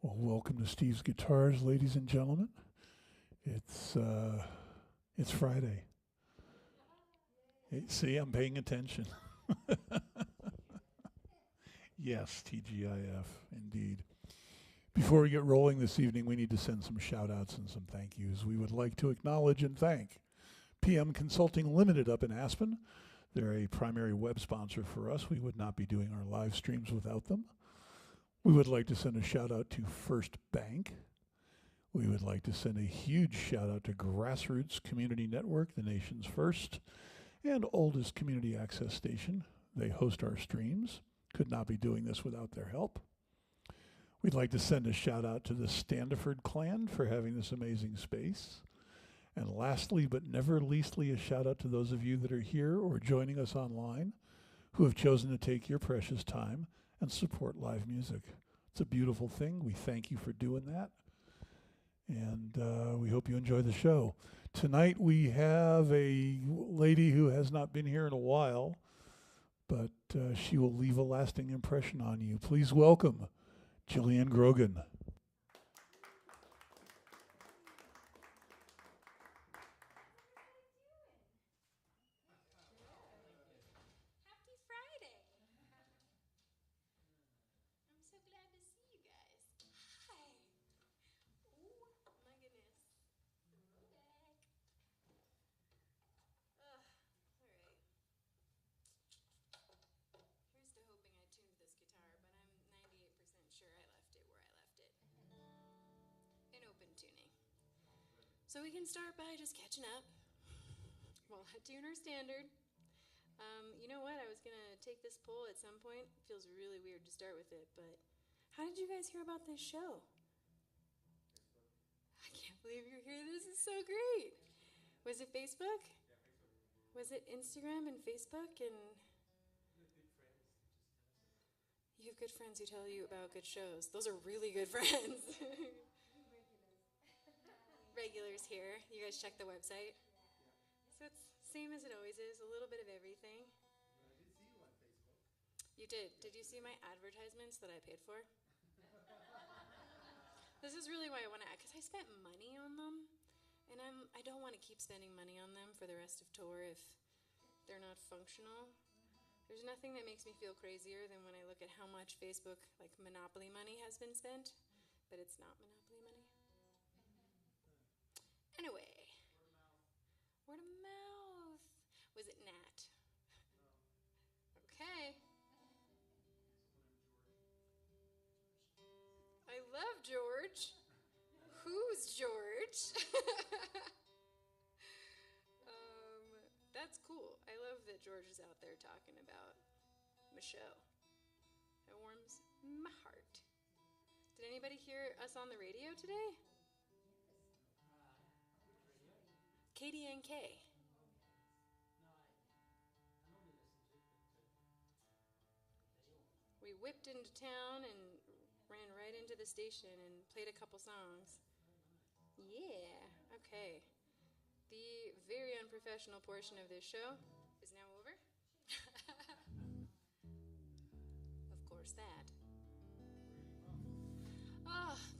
Well, welcome to Steve's Guitars, ladies and gentlemen. It's Friday. Hey, see, I'm paying attention. Yes, TGIF, indeed. Before we get rolling this evening, we need to send some shout-outs and some thank yous. We would like to acknowledge and thank PM Consulting Limited up in Aspen. They're a primary web sponsor for us. We would not be doing our live streams without them. We would like to send a shout-out to First Bank. We would like to send a huge shout-out to GrassRoots Community Network, the nation's first and oldest community access station. They host our streams. Could not be doing this without their help. We'd like to send a shout-out to the Standiford clan for having this amazing space. And lastly, but never leastly, a shout-out to those of you that are here or joining us online who have chosen to take your precious time and support live music. It's a beautiful thing. We thank you for doing that. And we hope you enjoy the show. Tonight we have a lady who has not been here in a while, but she will leave a lasting impression on you. Please welcome Gillian Grogan. So we can start by just catching up. Well, I tune our standard. You know what? I was going to take this poll at some point. It feels really weird to start with it, but how did you guys hear about this show? I can't believe you're here. This is so great. Was it Facebook? Yeah, Facebook. Was it Instagram and Facebook? And you have good friends who tell you about good shows. Those are really good friends. Regulars here. You guys check the website? Yeah. So it's same as it always is, a little bit of everything. I did see you on Facebook. You did. Did you see my advertisements that I paid for? This is really why I want to add, because I spent money on them, and I don't want to keep spending money on them for the rest of tour if they're not functional. There's nothing that makes me feel crazier than when I look at how much Facebook, like Monopoly money, has been spent, but it's not Monopoly money. Anyway, word of mouth. Was it Nat? No. Okay. I love George. Who's George? That's cool. I love that George is out there talking about Michelle. It warms my heart. Did anybody hear us on the radio today? KDNK. We whipped into town and ran right into the station and played a couple songs. Yeah, okay. The very unprofessional portion of this show is now over. Of course that.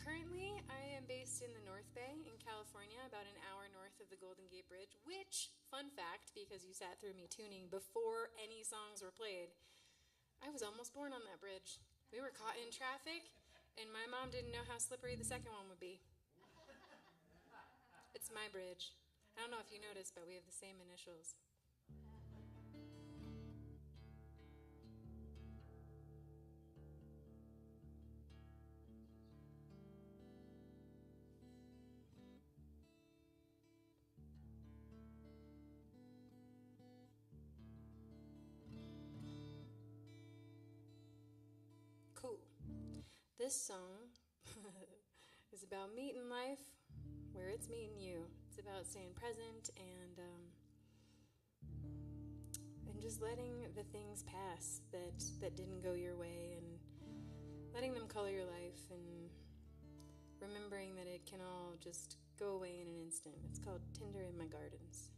Currently, I am based in the North Bay in California, about an hour north of the Golden Gate Bridge, which, fun fact, because you sat through me tuning before any songs were played, I was almost born on that bridge. We were caught in traffic, and my mom didn't know how slippery the second one would be. It's my bridge. I don't know if you noticed, but we have the same initials. Cool. This song is about meeting life where it's meeting you. It's about staying present and just letting the things pass that didn't go your way and letting them color your life and remembering that it can all just go away in an instant. It's called Tinder in My Gardens.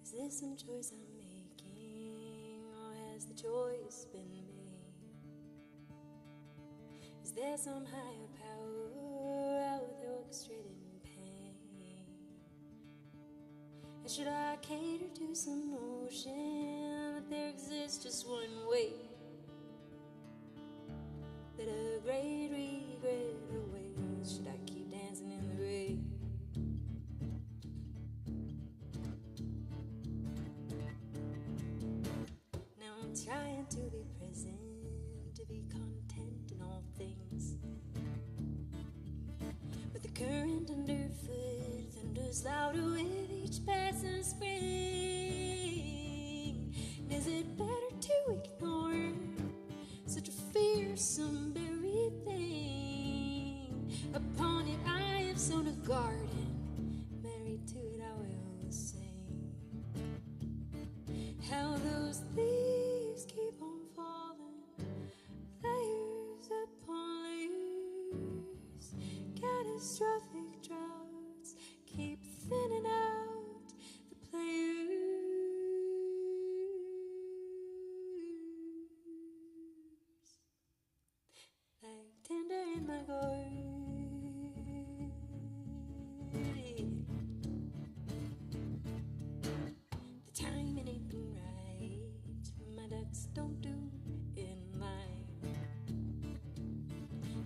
Is this some choice I'm making? choice been made? Is there some higher power out there orchestrating pain? And should I cater to some notion that there exists just one way? That a great regret awaits. Should I keep dancing in the rain? Now I'm trying to be present, to be content in all things. But the current underfoot thunders louder with each passing spring. And is it better to ignore such a fearsome buried thing? Upon it I have sown a garden, married to it I will sing. How those leaves keep on falling, layers upon layers. Catastrophic droughts keep thinning out the players. Like tender in my garden. The timing ain't been right. My ducks don't do in line.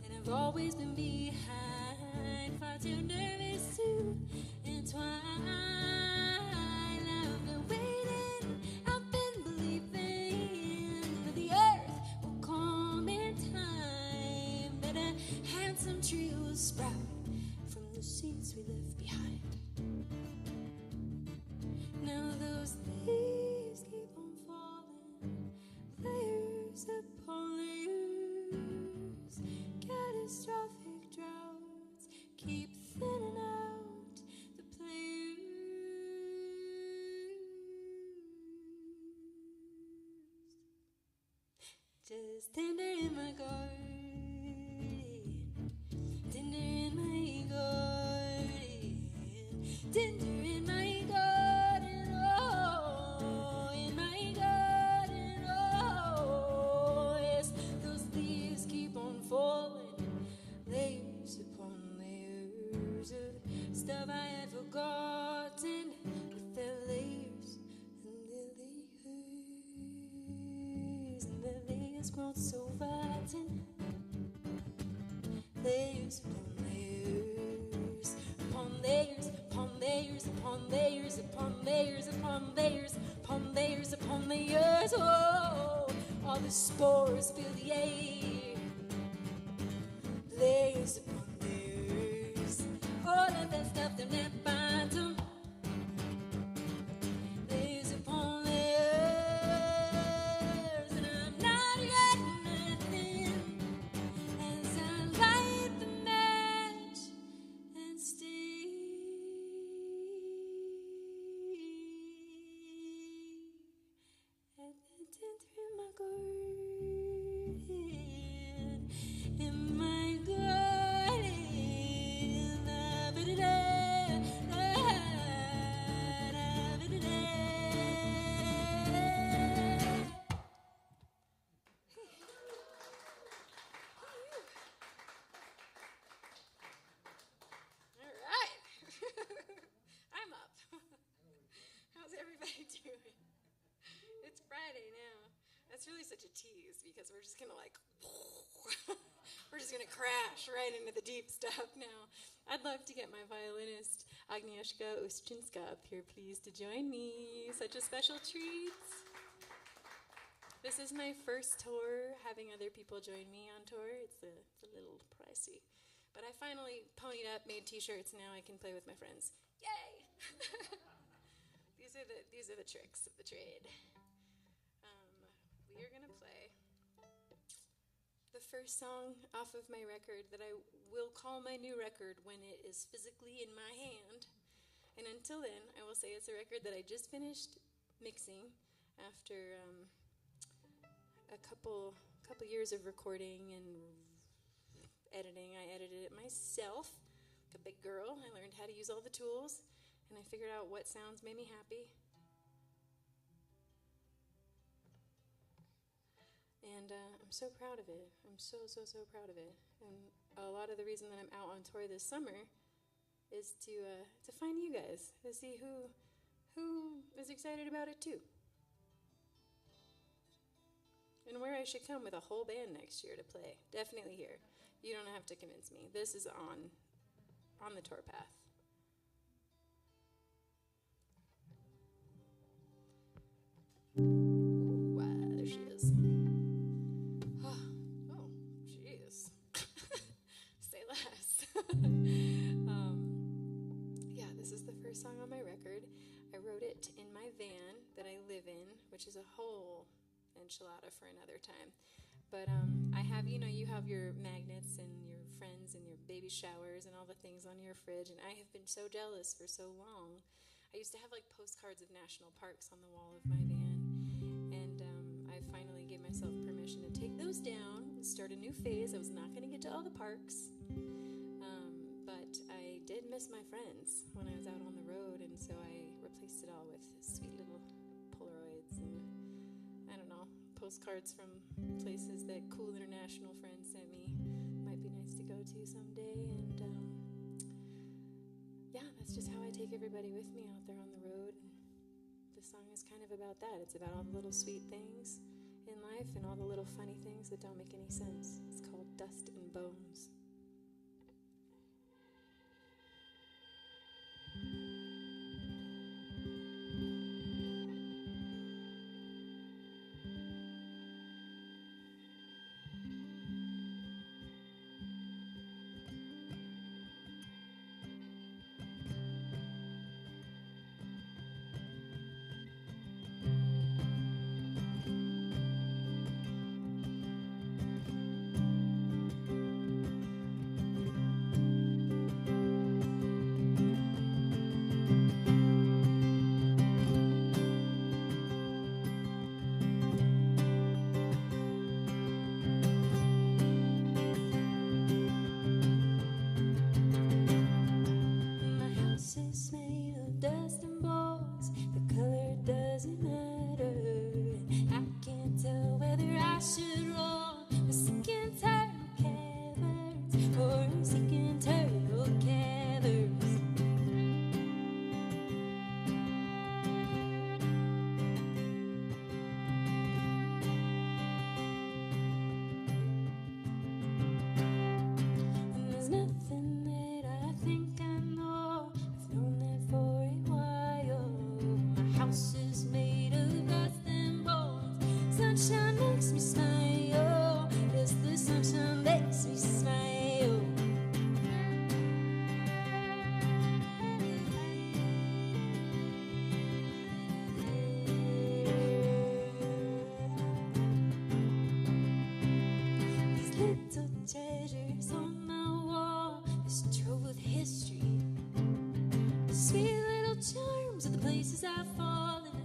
And I've always been behind, far too nervous to entwine. I've been waiting, I've been believing that the earth will calm in time, that a handsome tree will sprout from the seeds we left behind. Now those leaves keep on falling, layers upon layers. Catastrophic droughts keep thinning out the players. Just tender in my garden, tender in my garden, tender in my garden, oh, in my garden, oh, yes, those leaves keep on falling, layers upon layers of stuff I had forgotten, with their layers and their layers, and their layers grown so rotten. Layers upon layers, upon layers, upon layers, upon layers, upon layers, upon layers, upon layers, upon layers. Oh, all the spores fill the air. Layers upon layers, all of that stuff in that bottom. Layers upon layers, and I'm not yet nothing. As I light the match and stay at the tender in my garden, in my garden, la-ba-da-da, la-ba-da-da. All right. I'm up. How's everybody doing? It's Friday now. That's really such a tease because we're just going to we're just going to crash right into the deep stuff now. I'd love to get my violinist Agnieszka Uszczynska up here, please, to join me. Such a special treat. This is my first tour. Having other people join me on tour, it's a little pricey. But I finally ponied up, made t-shirts, now I can play with my friends. Yay! These are the tricks of the trade. We are gonna play the first song off of my record that I will call my new record when it is physically in my hand. And until then, I will say it's a record that I just finished mixing after a couple years of recording and editing. I edited it myself, like a big girl. I learned how to use all the tools, and I figured out what sounds made me happy. And I'm so proud of it. I'm so proud of it. And a lot of the reason that I'm out on tour this summer is to find you guys, to see who is excited about it too. And where I should come with a whole band next year to play. Definitely here. You don't have to convince me. This is on the tour path. Ooh, there she is. Oh, jeez. Say less. Yeah, this is the first song on my record. I wrote it in my van that I live in, which is a whole enchilada for another time. But I have, you have your magnets and your friends and your baby showers and all the things on your fridge, and I have been so jealous for so long. I used to have like postcards of national parks on the wall of my van, and I finally gave myself permission to take those down and start a new phase. I was not going to get to all the parks, but I did miss my friends when I was out on the road, and so I replaced it all with sweet little Polaroids and postcards from places that cool international friends sent me. Might be nice to go to someday. And yeah, that's just how I take everybody with me out there on the road. And the song is kind of about that. It's about all the little sweet things in life and all the little funny things that don't make any sense. It's called Dust and Bones. Treasures on my wall, this trove of history. Sweet little charms of the places I've fallen.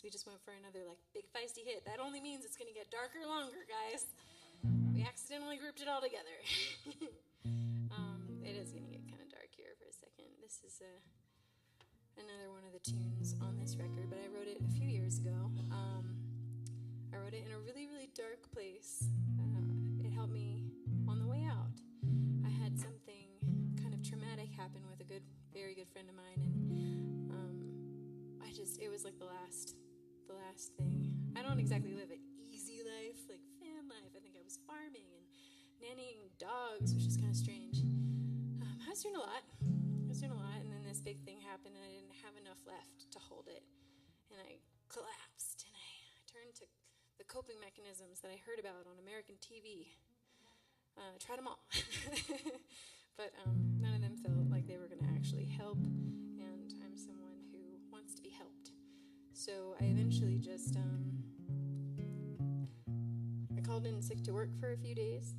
because we just went for another like big feisty hit. That only means it's going to get darker longer, guys. We accidentally grouped it all together. It is going to get kind of dark here for a second. This is another one of the tunes on this record, but I wrote it a few years ago. I wrote it in a really, really dark place. It helped me on the way out. I had something kind of traumatic happen with a very good friend of mine, and it was like the last thing. I don't exactly live an easy life, like fan life. I think I was farming and nannying dogs, which is kind of strange. I was doing a lot, and then this big thing happened, and I didn't have enough left to hold it, and I collapsed, and I turned to the coping mechanisms that I heard about on American TV. Tried them all, but none of them felt like they were going to actually help, and I'm someone who wants to be helped. So I eventually just, I called in sick to work for a few days.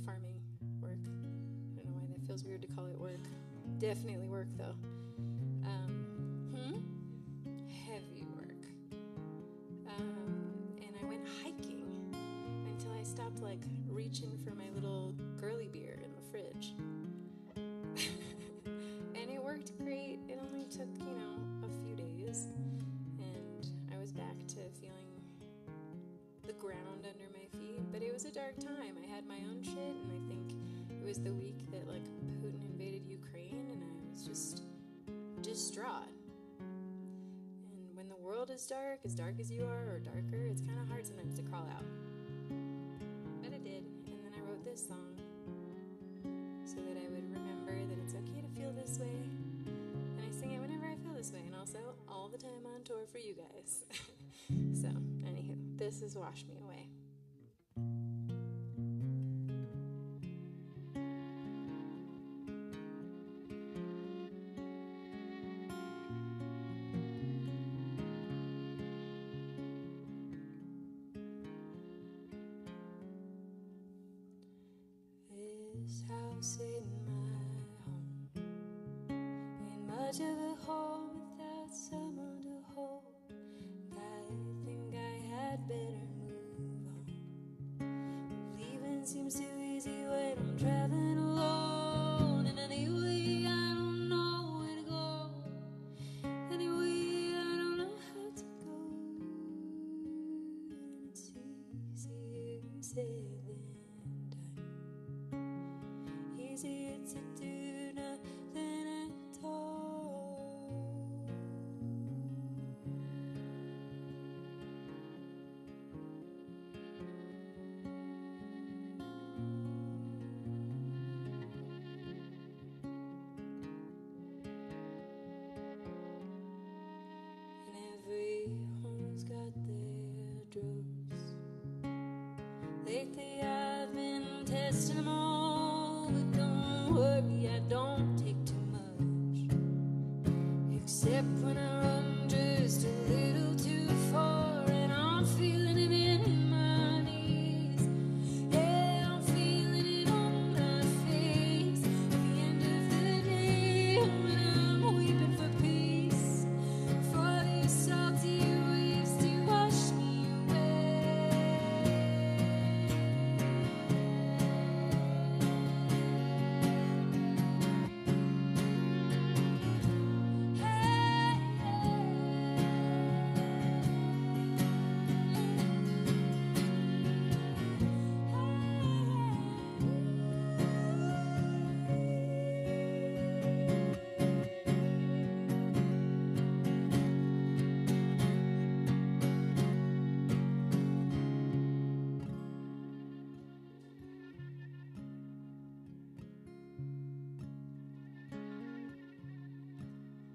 Farming work. I don't know why that feels weird to call it work. Definitely work, though. Heavy work. And I went hiking until I stopped, like, reaching for my little girly beer in the fridge. And it worked great. It only took, a few days. And I was back to feeling the ground under my feet. But it was a dark time. I had my own shit, and I think it was the week that, like, Putin invaded Ukraine, and I was just distraught. And when the world is dark as you are, or darker, it's kind of hard sometimes to crawl out. But I did, and then I wrote this song so that I would remember that it's okay to feel this way. And I sing it whenever I feel this way, and also all the time on tour for you guys. So, anywho, this is Wash Me Away. This house ain't my home, ain't much of a home without someone to hold. I think I had better move on. Leaving seems too easy when I'm traveling alone. And anyway, I don't know where to go. Anyway, I don't know how to go. And it's easier said than done. Easier to do nothing at all. And everyone's got their drugs. Lately I've been testing them all, but don't worry, I don't take too much. Except when I run just a little too far, and I'm feeling it in my knees. Yeah, I'm feeling it on my face. At the end of the day, when I'm weeping for peace, for these salty waves to wash me away.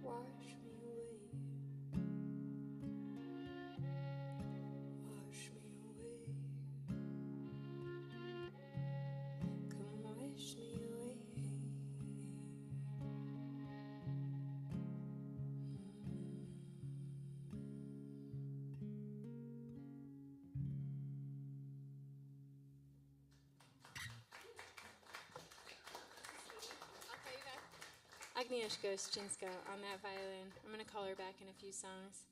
Wash me away. Wash me away. Come wash me away. I'll call you back. Agnieszka Szczyńska on that violin. I'm going to call her back in a few songs.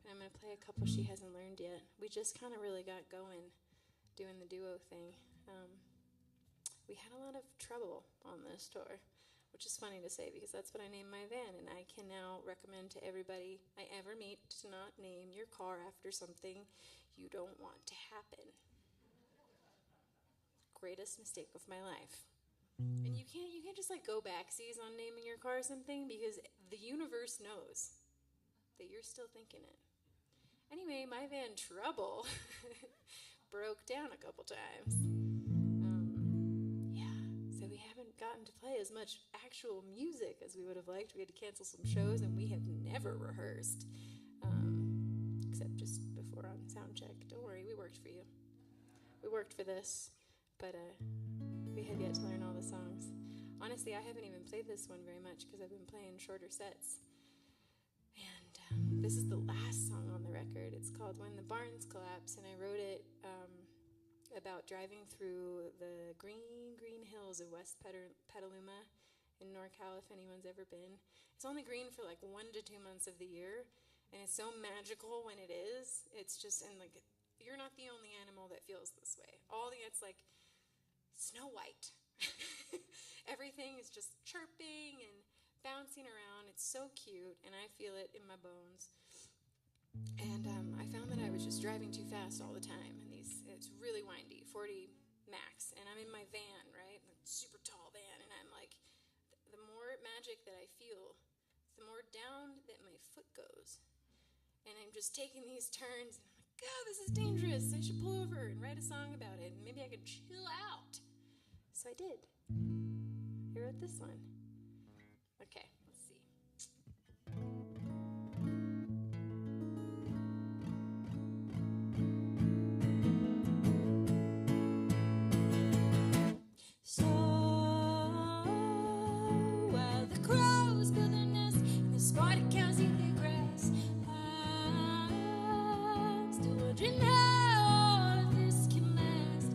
But I'm going to play a couple she hasn't learned yet. We just kind of really got going doing the duo thing. We had a lot of trouble on this tour, which is funny to say because that's what I named my van, and I can now recommend to everybody I ever meet to not name your car after something you don't want to happen. Greatest mistake of my life. And you can't just like go backsies on naming your car something because the universe knows that you're still thinking it. Anyway, my van Trouble broke down a couple times. So we haven't gotten to play as much actual music as we would have liked. We had to cancel some shows, and we have never rehearsed, except just before on sound check. Don't worry, we worked for you. We worked for this, but we have yet to learn all the songs. Honestly, I haven't even played this one very much because I've been playing shorter sets. And this is the last song on the record. It's called When the Barns Collapse, and I wrote it about driving through the green hills of West Petaluma in NorCal, if anyone's ever been. It's only green for like 1 to 2 months of the year, and it's so magical when it is. It's just, and like, you're not the only animal that feels this way. It's like Snow White. Everything is just chirping and bouncing around. It's so cute, and I feel it in my bones. And I found that I was just driving too fast all the time, and it's really windy, 40 max, and I'm in my van, right, a super tall van, and I'm like, the more magic that I feel, the more down that my foot goes, and I'm just taking these turns, and I'm like, God, this is dangerous, I should pull over and write a song about it, and maybe I could chill out. So I did. I wrote this one. Okay, let's see. So, while the crows build their nest and the spotted cows eat their grass, I'm still wondering how all of this can last.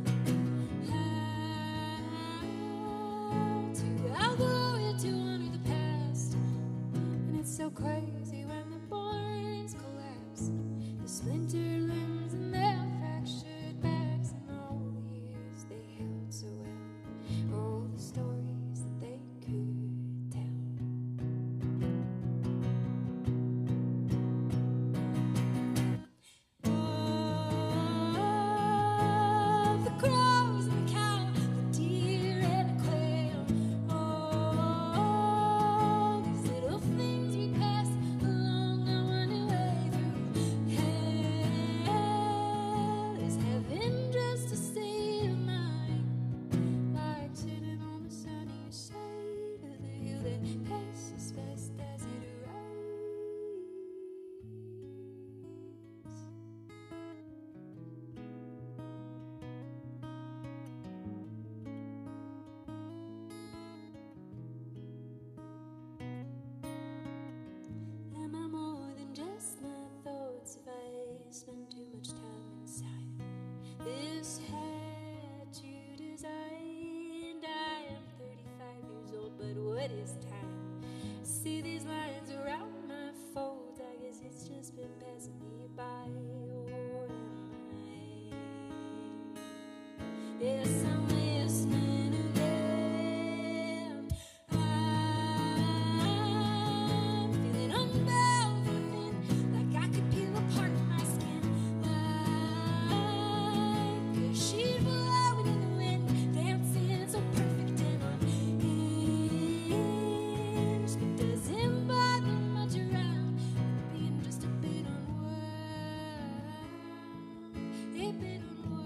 How to honor the past. And it's so crazy when the barns collapse, the splintered limbs and their fractured backs, and all the years they held so well. All the stories that they could tell. Oh, the crows and the cow, the deer and the quail. Oh, these little things we pass along our winding way through hell. Is heaven just a state of mind? Like sitting on the sunny side of the hill that passes fast as it arrives. Am I more than just my thoughts if I spend too much time inside this hat you designed? I am 35 years old, but what is time? See these lines around my folds, I guess it's just been passing me by. Or am I? Yes, I'm listening again. I'm feeling unbound from within, like I could peel apart my skin, like a sheet blowing in the wind, dancing so perfect and unhinged. But doesn't bother much around being just a bit unwound, a bit unwound.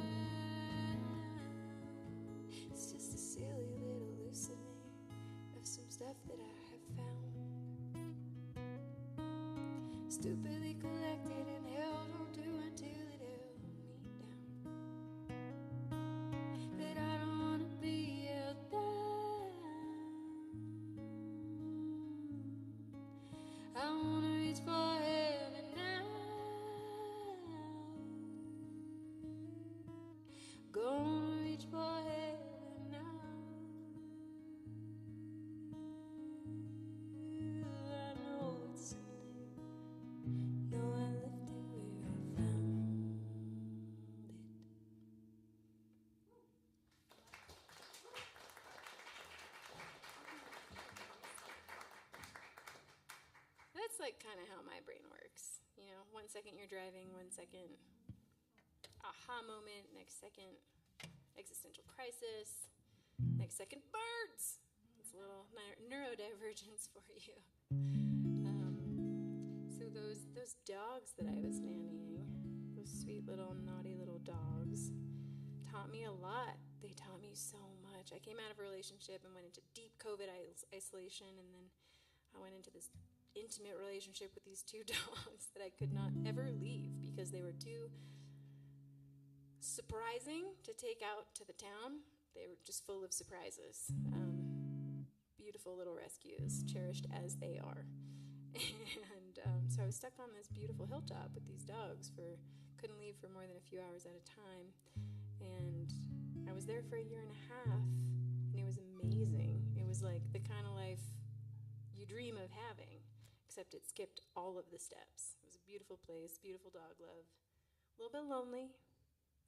It's just a silly little loosening of some stuff that I have found, stupidly collected and held onto until it held me down. But I don't want to be held down. I want to reach for heaven now. Gonna reach for heaven now. I know it's someday kind of how my brain works. You know, 1 second you're driving, 1 second aha moment, next second existential crisis, next second birds. It's a little neurodivergence for you. So those dogs that I was nannying, those sweet little naughty little dogs, taught me a lot. They taught me so much. I came out of a relationship and went into deep COVID isolation, and then I went into this intimate relationship with these two dogs that I could not ever leave because they were too surprising to take out to the town. They were just full of surprises. Beautiful little rescues, cherished as they are. And so I was stuck on this beautiful hilltop with these dogs couldn't leave for more than a few hours at a time. And I was there for a year and a half, and it was amazing. It was like the kind of life you dream of having, except it skipped all of the steps. It was a beautiful place, beautiful dog love. A little bit lonely.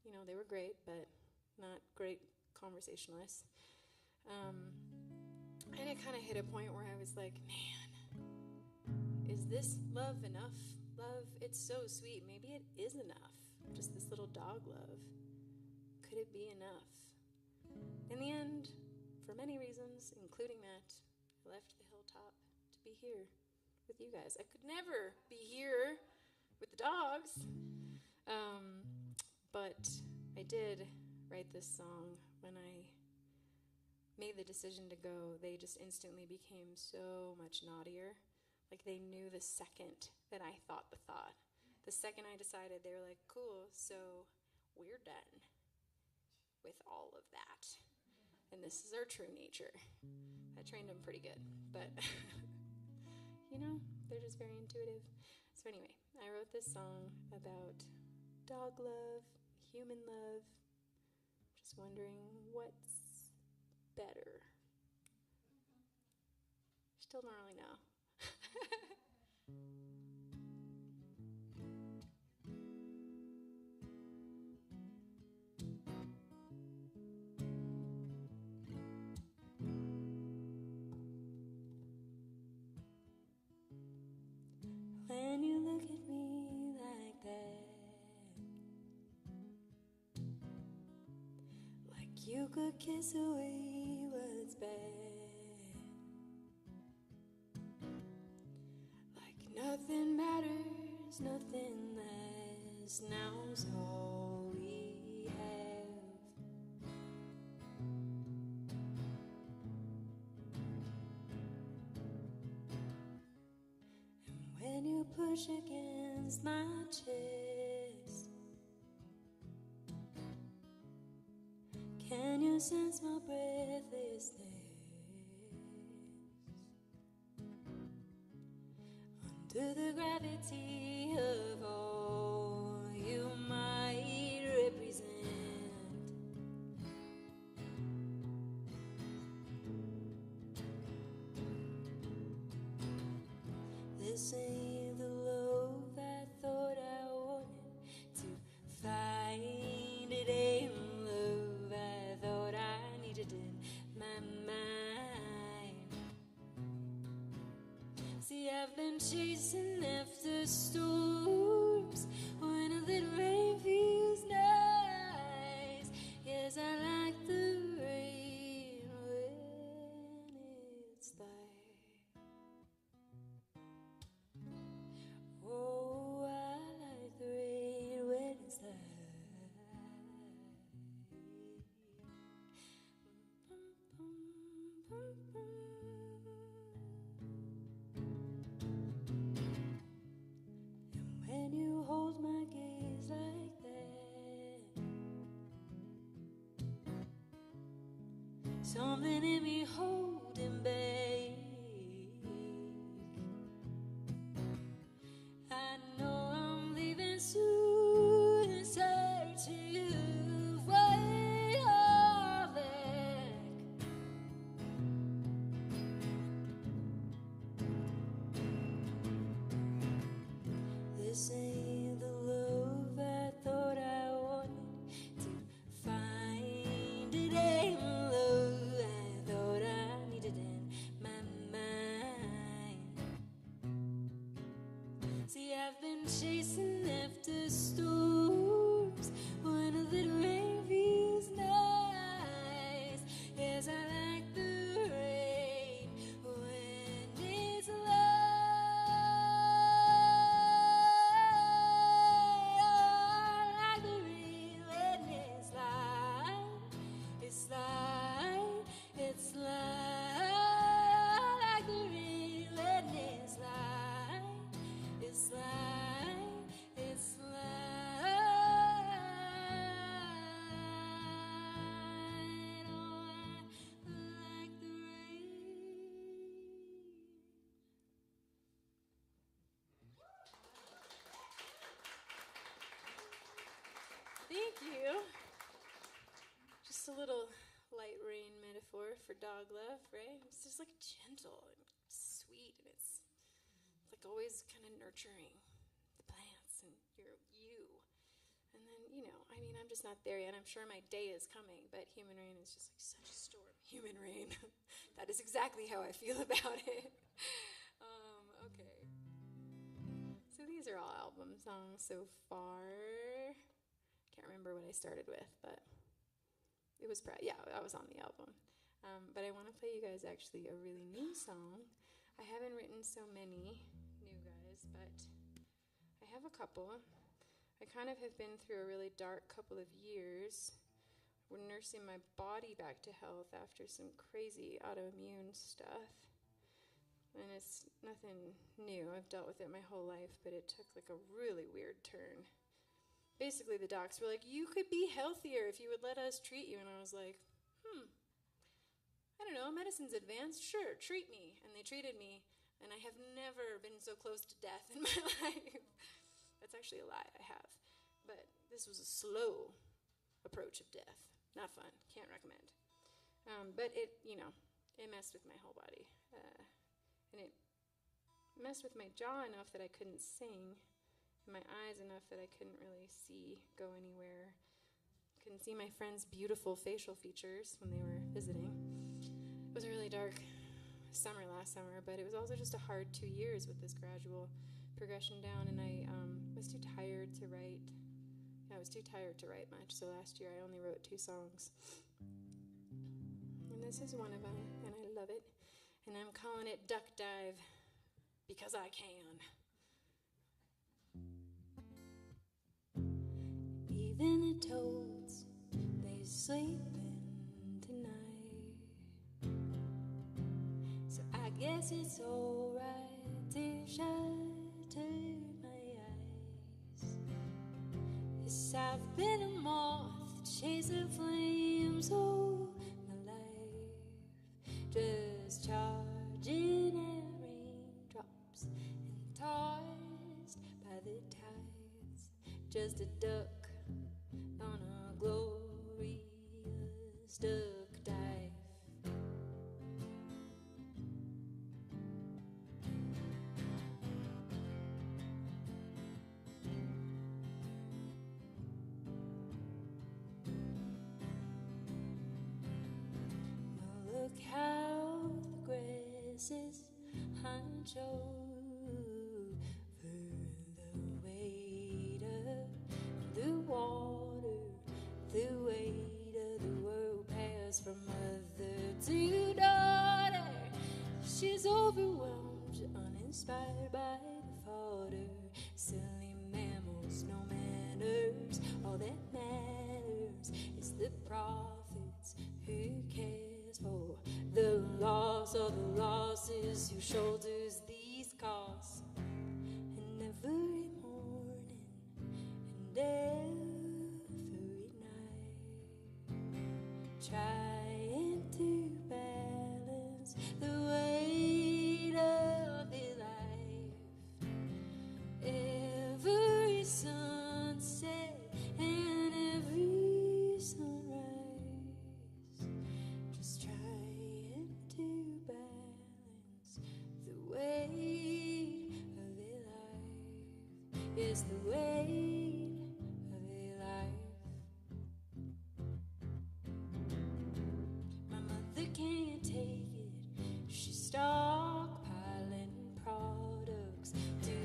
You know, they were great, but not great conversationalists. And it kind of hit a point where I was like, man, is this love enough? Love, it's so sweet. Maybe it is enough. Just this little dog love. Could it be enough? In the end, for many reasons, including that, I left the hilltop to be here with you guys. I could never be here with the dogs. But I did write this song. When I made the decision to go, they just instantly became so much naughtier. Like they knew the second that I thought the thought. The second I decided, they were like, cool, so we're done with all of that. And this is our true nature. I trained them pretty good, but you know, they're just very intuitive. So anyway, I wrote this song about dog love, human love, just wondering what's better. Still don't really know. When you look at me like that, like you could kiss away what's bad, like nothing matters, nothing lasts, now's all we have. And when you push against my chest, can you sense my breathlessness? Under the gravity of all you might represent, this ain't the love I thought I wanted to find. It ain't love I thought I needed in my mind. See, I've been chasing after storms when a little rain feels nice. Yes, I like the rain when it's light. Oh, I like the rain when it's light. And when you hold my gaze like that, something in me holding back. I know I'm leaving soon, it's hard to fight all back. This ain't the love I thought I wanted to find. It ain't love I thought I needed in a little light rain metaphor for dog love, right? It's just like gentle and sweet, and it's like always kind of nurturing the plants and you. And then, I'm just not there yet. I'm sure my day is coming, but human rain is just like such a storm. Human rain. That is exactly how I feel about it. Okay. So these are all album songs so far. Can't remember what I started with, but it was I was on the album. But I want to play you guys actually a really new song. I haven't written so many new guys, but I have a couple. I kind of have been through a really dark couple of years. We're nursing my body back to health after some crazy autoimmune stuff. And it's nothing new. I've dealt with it my whole life, but it took like a really weird turn. Basically, the docs were like, you could be healthier if you would let us treat you. And I was like, I don't know, medicine's advanced. Sure, treat me. And they treated me, and I have never been so close to death in my life. That's actually a lie, I have. But this was a slow approach of death. Not fun. Can't recommend. But it messed with my whole body. And it messed with my jaw enough that I couldn't sing. And my eyes enough that I couldn't really go anywhere. Couldn't see my friends' beautiful facial features when they were visiting. It was a really dark summer last summer, but it was also just a hard 2 years with this gradual progression down, and I was too tired to write. I was too tired to write much, so last year I only wrote 2 songs. And this is one of them, and I love it. And I'm calling it Duck Dive because I can. Even the toads, they sleeping tonight. So I guess it's alright to shelter my eyes. Yes, I've been a moth chasing flames all my life, just charging at raindrops and tossed by the tides. Just a duck on a glorious duck dive. Well, look how the grass is huncho for the weight of the water, the weight of the world passed from mother to daughter. She's overwhelmed, uninspired by the fodder. Silly mammals, no manners. All that matters is the profits. Who cares for the loss or the losses? Who shoulders these costs? And every morning and every night, trying to balance the weight of the life. Every sunset and every sunrise, just trying to balance the weight of the life. It's the weight of the life. My mother can't take it. She's stockpiling products to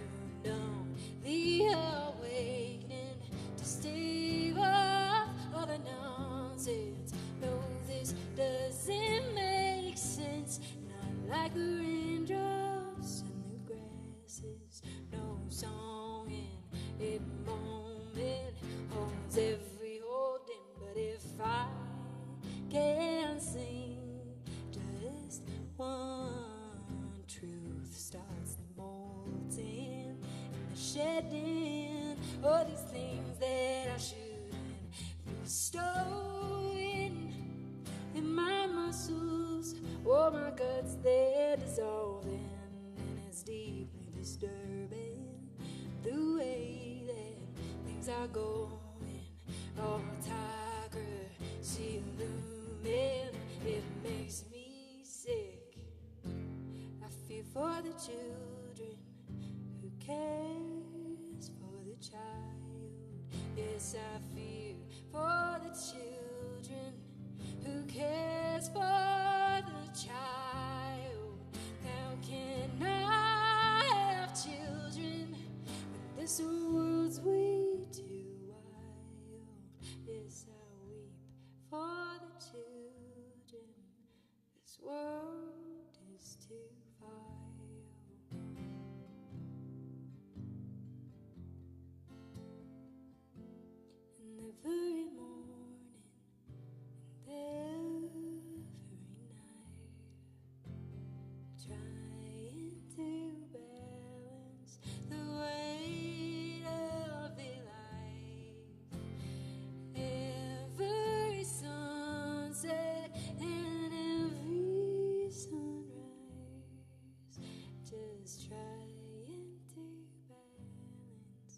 numb the awakening, to stave off all the nonsense. No, this doesn't make sense. Not like the raindrops and the grasses. No song in a moment holds every holding. But if I can sing just one truth, starts molting and the shedding all these things that I shouldn't be stowing in my muscles. Oh, my guts, they're dissolving, and it's deeply disturbing the way that things are going. Oh, tiger, see the the children? Who cares for the child? Yes, I fear for the children. Who cares for the child? How can I have children when this world's way too wild? Yes, I weep for the children. This world is too vile. And every morning and every night, trying to balance the weight of the life. Every sunset and every sunrise, just trying to balance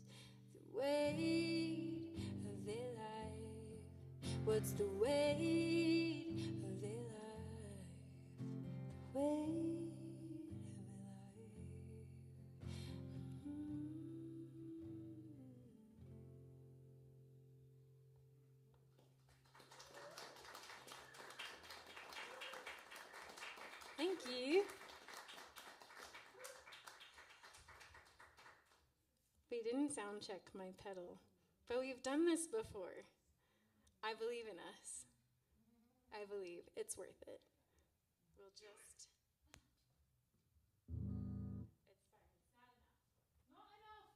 the weight of their life. What's the weight of their life? The weight of their life. Thank you. We didn't sound check my pedal, but we've done this before. I believe in us. I believe it's worth it. We'll just... It's fine. It's not enough. Not enough.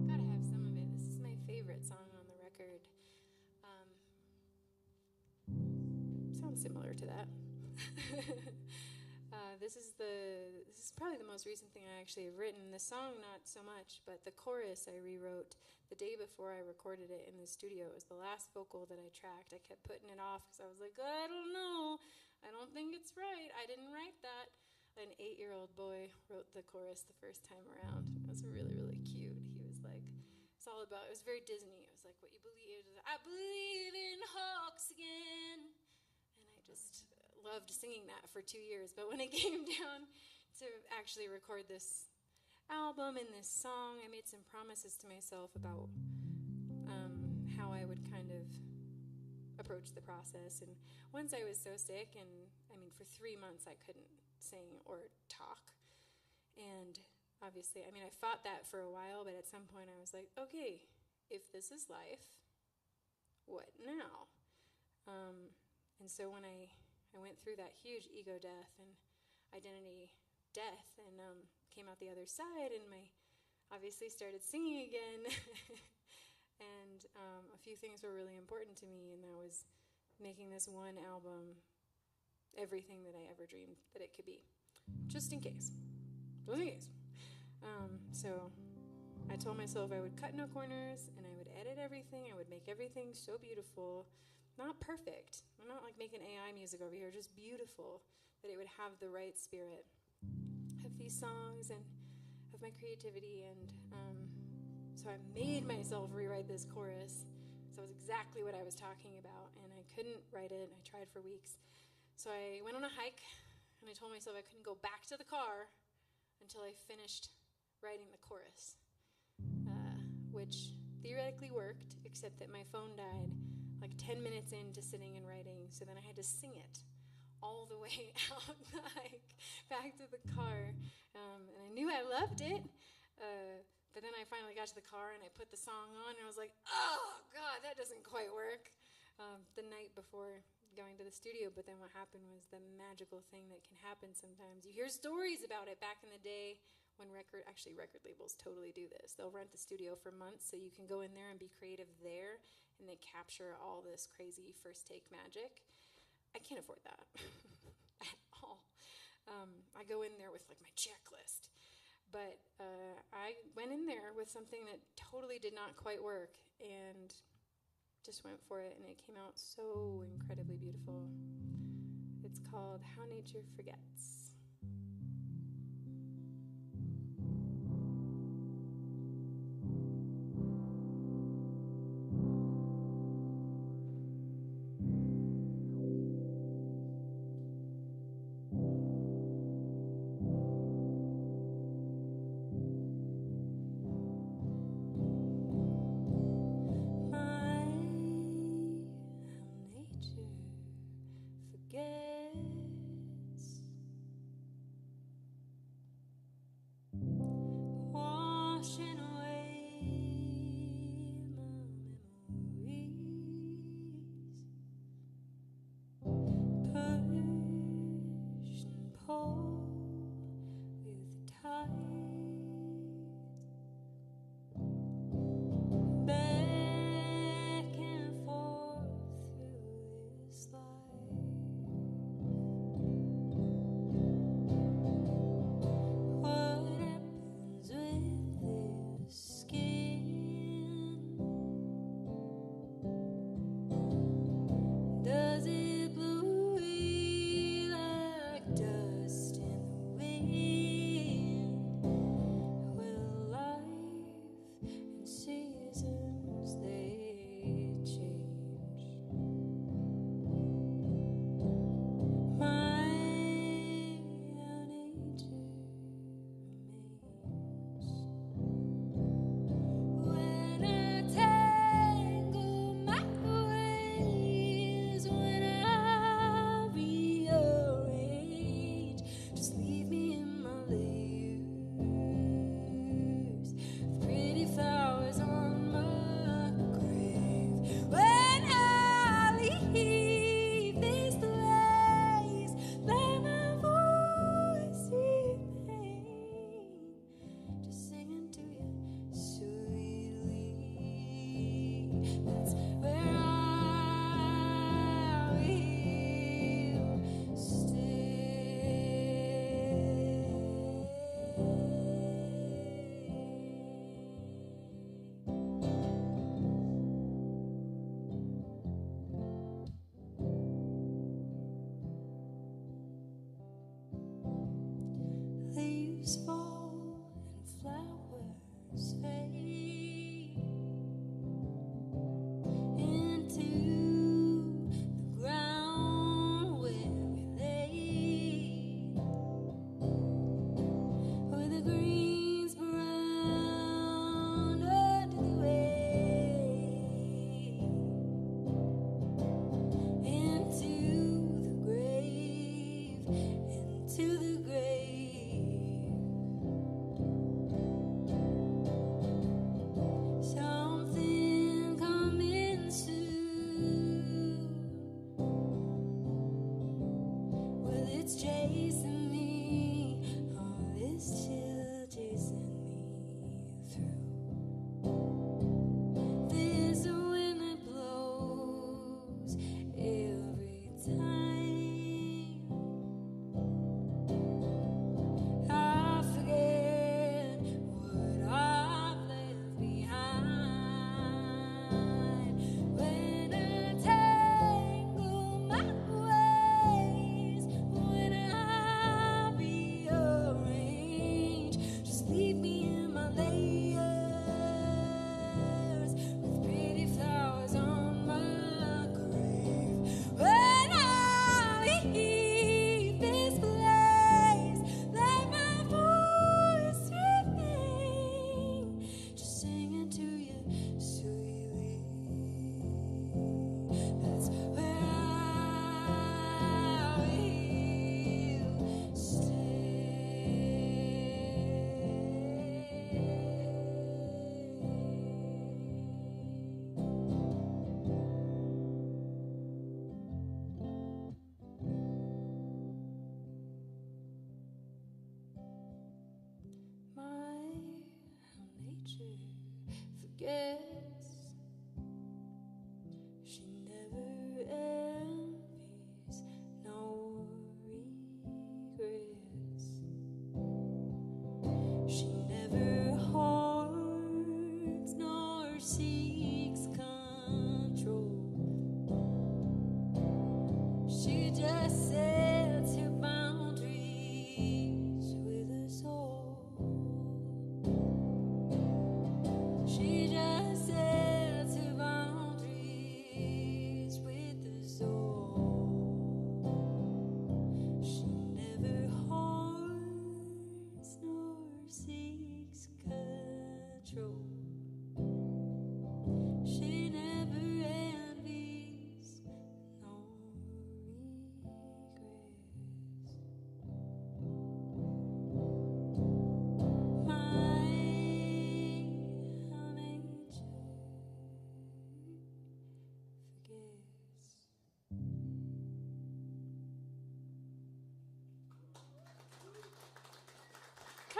Gotta have some of it. This is my favorite song on the record. Sounds similar to that. This is probably the most recent thing I actually have written. The song, not so much, but the chorus I rewrote the day before I recorded it in the studio. It was the last vocal that I tracked. I kept putting it off because I was like, I don't know. I don't think it's right. I didn't write that. An 8-year-old boy wrote the chorus the first time around. It was really, really cute. He was like, it's all about, it was very Disney. It was like, what you believe, I believe in hawks again. And I just loved singing that for 2 years. But when it came down to actually record this album and this song, I made some promises to myself about how I would kind of approach the process. And once I was so sick, and I mean, for 3 months I couldn't sing or talk. And obviously, I mean, I fought that for a while, but at some point I was like, okay, if this is life, what now? And so when I went through that huge ego death and identity death and came out the other side, and obviously started singing again. And a few things were really important to me, and that was making this one album everything that I ever dreamed that it could be, just in case. So I told myself I would cut no corners, and I would edit everything. I would make everything so beautiful. Not perfect. I'm not like making AI music over here, just beautiful, that it would have the right spirit of these songs and of my creativity. And so I made myself rewrite this chorus. So it was exactly what I was talking about, and I couldn't write it. I tried for weeks. So I went on a hike, and I told myself I couldn't go back to the car until I finished writing the chorus, which theoretically worked, except that my phone died like 10 minutes into sitting and writing, so then I had to sing it all the way out the hike back to the car. And I knew I loved it. But then I finally got to the car and I put the song on and I was like, oh, God, that doesn't quite work. The night before going to the studio. But then what happened was the magical thing that can happen sometimes. You hear stories about it back in the day when record labels totally do this. They'll rent the studio for months so you can go in there and be creative there, and they capture all this crazy first take magic. I can't afford that at all. I go in there with like my checklist. But I went in there with something that totally did not quite work and just went for it, and it came out so incredibly beautiful. It's called How Nature Forgets.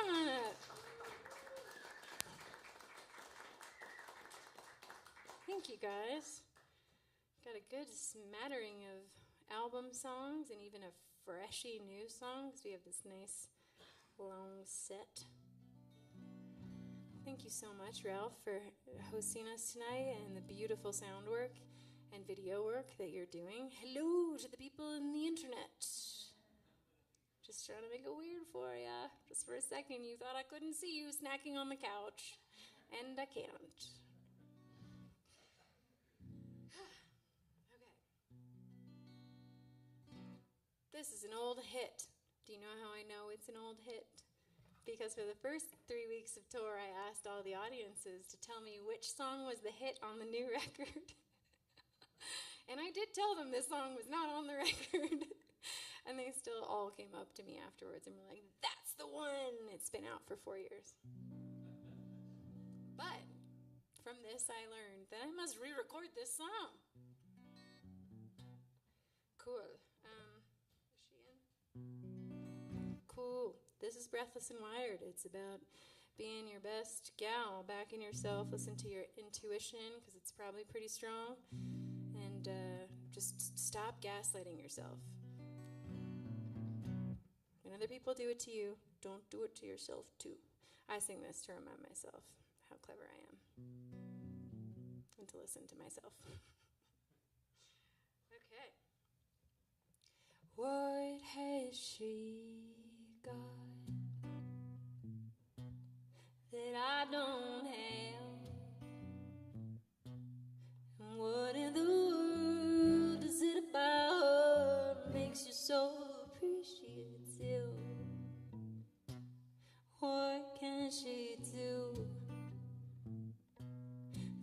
Come on up. Thank you, guys. Got a good smattering of album songs and even a freshy new song because we have this nice long set. Thank you so much, Ralph, for hosting us tonight and the beautiful sound work and video work that you're doing. Hello to the people in the internet. Just trying to make it weird for ya. Just for a second, you thought I couldn't see you snacking on the couch. And I can't. Okay. This is an old hit. Do you know how I know it's an old hit? Because for the first 3 weeks of tour, I asked all the audiences to tell me which song was the hit on the new record. And I did tell them this song was not on the record. And they still all came up to me afterwards and were like, that's the one! It's been out for 4 years. But from this, I learned that I must re-record this song. Cool. Is she in? Cool. This is Breathless and Wired. It's about being your best gal, backing yourself, listen to your intuition, because it's probably pretty strong, and just stop gaslighting yourself. When other people do it to you, don't do it to yourself, too. I sing this to remind myself how clever I am, and to listen to myself. Okay. What has she got that I don't have? And what in the world is it about her makes you so appreciative? What can she do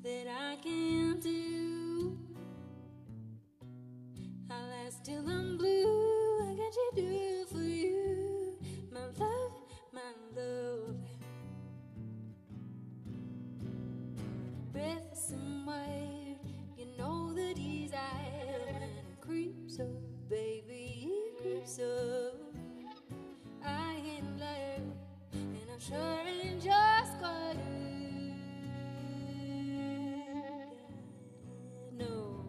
that I can't do? I'll ask till I'm blue, what can she do for you? My love, my love. Breathless and wild, you know the desire when it creeps up, baby, it creeps up. I ain't lying, and I'm sure ain't just what no.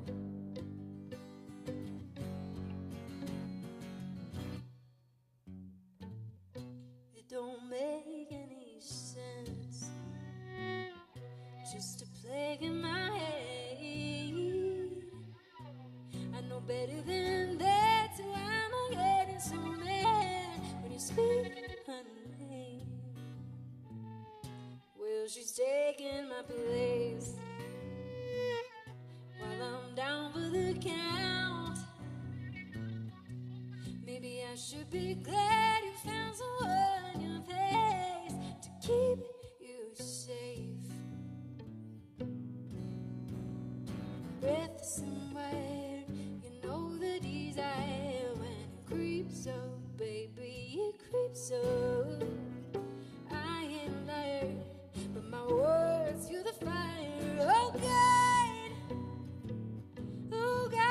It don't make any sense, just a plague in my head. I know better than that, so I'm getting so mad when you speak her name. Well, she's taking my place while I'm down for the count. Maybe I should be glad you found someone your face to keep you safe. Breathless and wild, you know the desire when it creeps up, baby, it creeps up. I ain't lying, but my words fuel the fire. Oh God, oh God.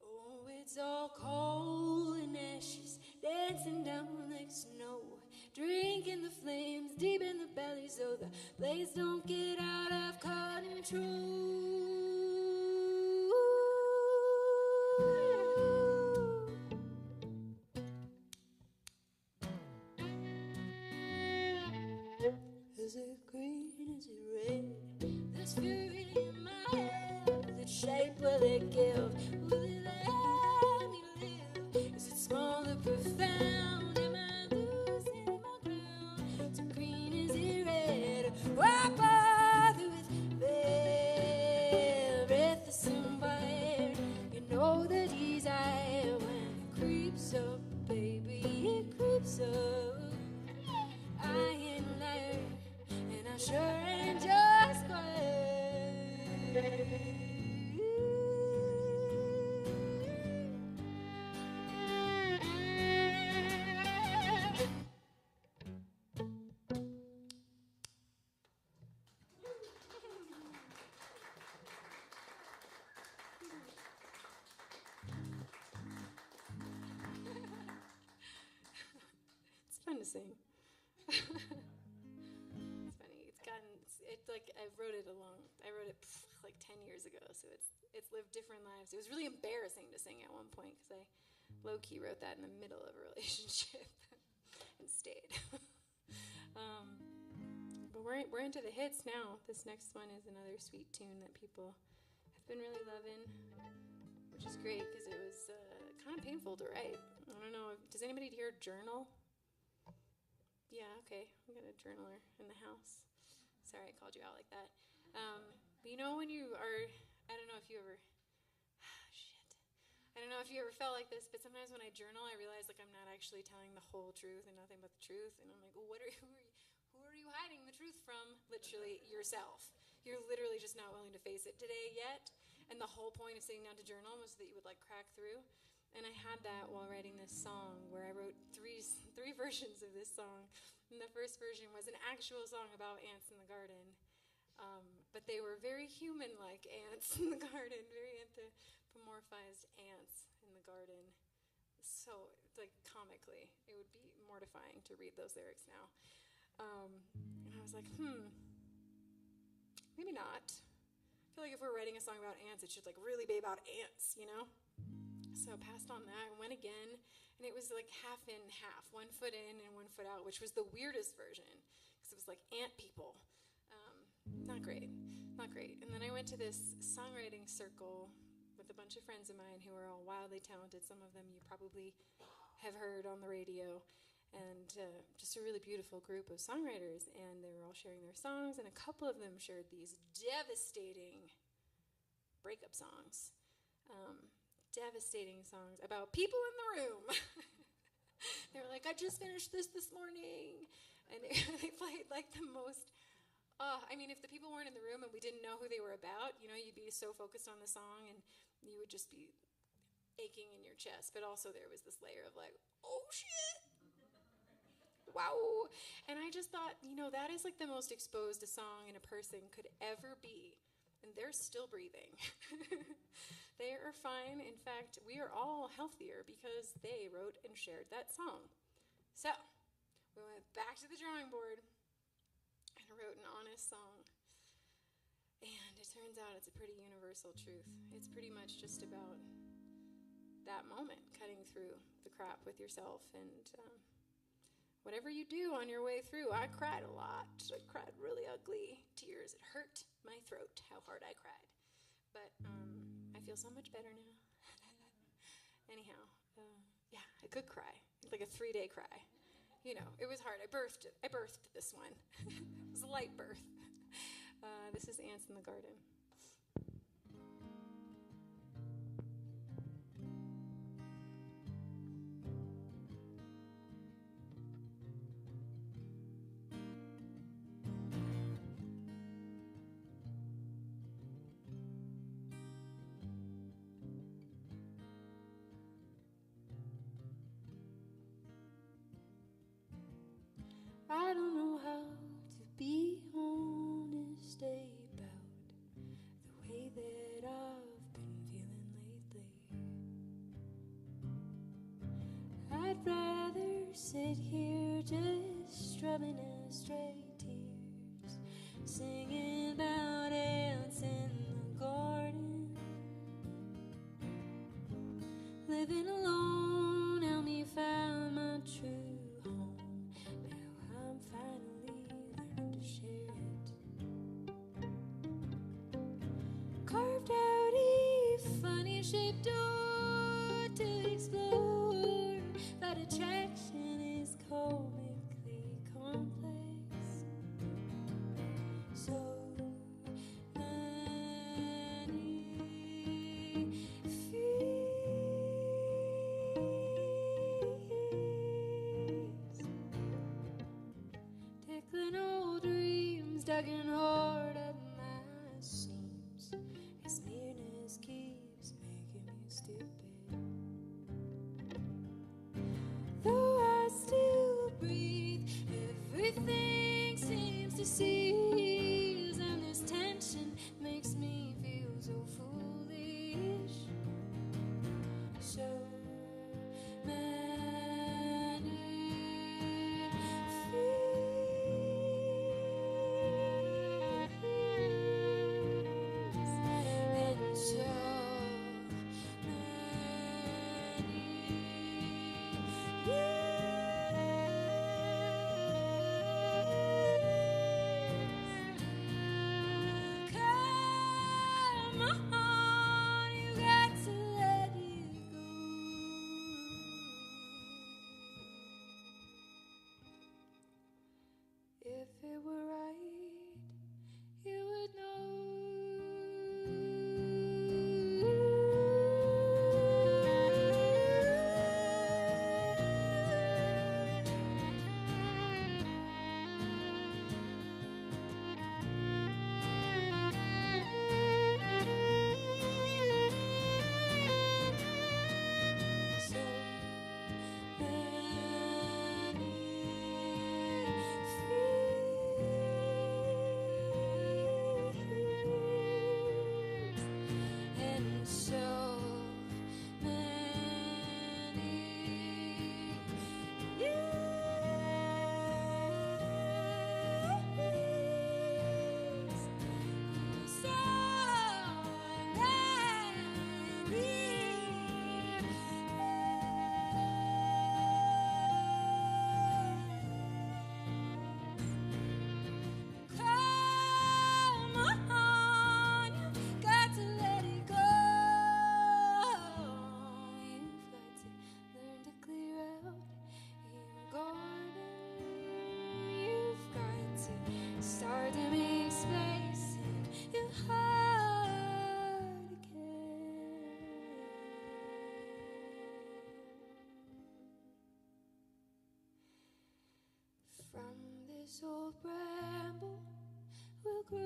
Oh, it's all cold and ashes dancing down like snow, drinking the flames deep in the belly so the blaze don't get out of control. Is it green? Is it red? This fury in my head, what shape will it give? Will it let me live? Is it small or profound? Am I losing fun to sing. It's funny. It's like I wrote it like 10 years ago, so it's lived different lives. It was really embarrassing to sing at one point because I low-key wrote that in the middle of a relationship and stayed. But we're into the hits now. This next one is another sweet tune that people have been really loving, which is great because it was kind of painful to write. I don't know. Does anybody here journal? Yeah, okay. We got a journaler in the house. Sorry I called you out like that. But you know when you are, I don't know if you ever, I don't know if you ever felt like this, but sometimes when I journal, I realize like I'm not actually telling the whole truth and nothing but the truth. And I'm like, well, who are you hiding the truth from? Literally yourself. You're literally just not willing to face it today yet. And the whole point of sitting down to journal was that you would like crack through. And I had that while writing this song, where I wrote three versions of this song. And the first version was an actual song about ants in the garden. But they were very human-like ants in the garden, very anthropomorphized ants in the garden. So, like, comically, it would be mortifying to read those lyrics now. And I was like, maybe not. I feel like if we're writing a song about ants, it should, like, really be about ants, you know? So I passed on that and went again, and it was like half in, half, 1 foot in and 1 foot out, which was the weirdest version, because it was like ant people. Not great. And then I went to this songwriting circle with a bunch of friends of mine who are all wildly talented. Some of them you probably have heard on the radio, and just a really beautiful group of songwriters, and they were all sharing their songs, and a couple of them shared these devastating breakup songs. Devastating songs about people in the room. They were like, I just finished this morning. And they played like the most, I mean, if the people weren't in the room and we didn't know who they were about, you know, you'd be so focused on the song and you would just be aching in your chest. But also there was this layer of like, oh shit. Wow. And I just thought, you know, that is like the most exposed a song and a person could ever be. And they're still breathing. They are fine. In fact, we are all healthier because they wrote and shared that song. So, we went back to the drawing board and wrote an honest song. And it turns out it's a pretty universal truth. It's pretty much just about that moment, cutting through the crap with yourself. And whatever you do on your way through, I cried a lot. I cried really ugly tears. It hurt my throat how hard I cried. But I feel so much better now. Anyhow, yeah, I could cry. Like a 3-day cry. You know, it was hard. I birthed this one. It was a light birth. This is Ants in the Garden. I don't know how to be honest about the way that I've been feeling lately. I'd rather sit here just strumming a stray tears, singing about ants in the garden, living alone, help me find my true. Carved out a funny shaped door to explore, but attraction is comically complex. So many fears, tickling old dreams, tugging hard at my seams. His nearness keeps making me still. this old bramble will grow.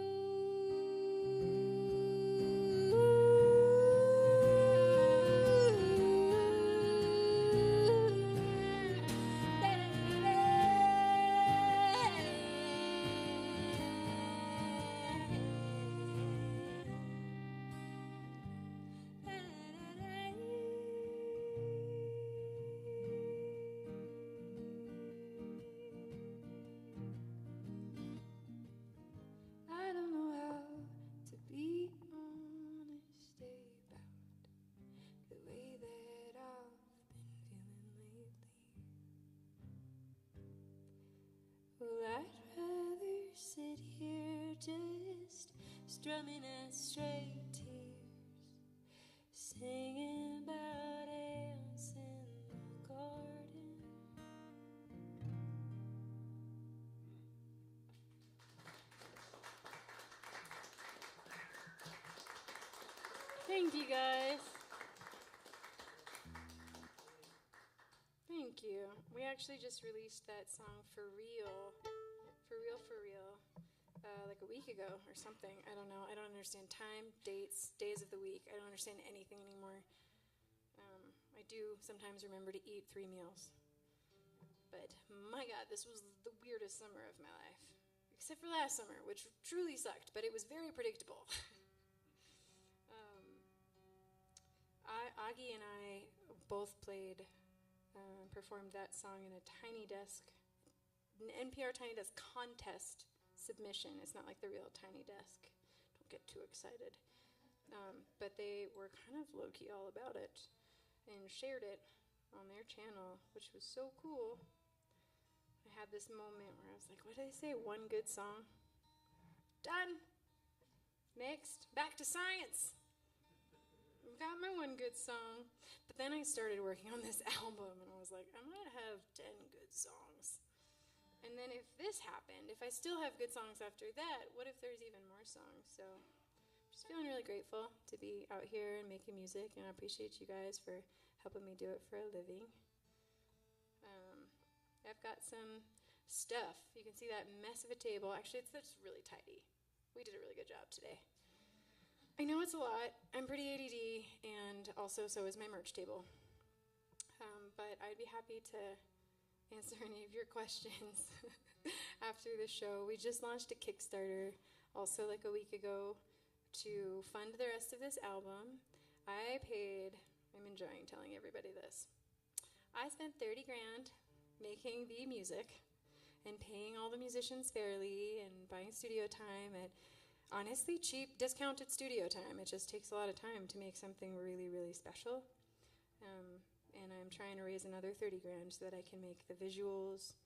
I don't know how to be honest about the way that I've been feeling lately. Well, I'd rather sit here just strumming at straight tears, singing about ants in the garden. Thank you, guys. Thank you. We actually just released that song for real, like a week ago or something. I don't know. I don't understand time, dates, days of the week. I don't understand anything anymore. I do sometimes remember to eat 3 meals. But my God, this was the weirdest summer of my life. Except for last summer, which truly sucked, but it was very predictable. Augie and I both performed that song in a Tiny Desk, an NPR Tiny Desk contest submission. It's not like the real Tiny Desk. Don't get too excited. But they were kind of low-key all about it and shared it on their channel, which was so cool. I had this moment where I was like, what did they say? One good song? Done. Next. Back to science. Got my one good song, but then I started working on this album, and I was like, I might have 10 good songs. And then if this happened, if I still have good songs after that, what if there's even more songs? So I'm just feeling really grateful to be out here and making music, and I appreciate you guys for helping me do it for a living. I've got some stuff. You can see that mess of a table. Actually, it's really tidy. We did a really good job today. I know it's a lot. I'm pretty ADD, and also so is my merch table. But I'd be happy to answer any of your questions after the show. We just launched a Kickstarter also like a week ago to fund the rest of this album. I'm enjoying telling everybody this. I spent 30 grand making the music and paying all the musicians fairly and buying studio time at honestly cheap, discounted studio time. It just takes a lot of time to make something really, really special. And I'm trying to raise another 30 grand so that I can make the visuals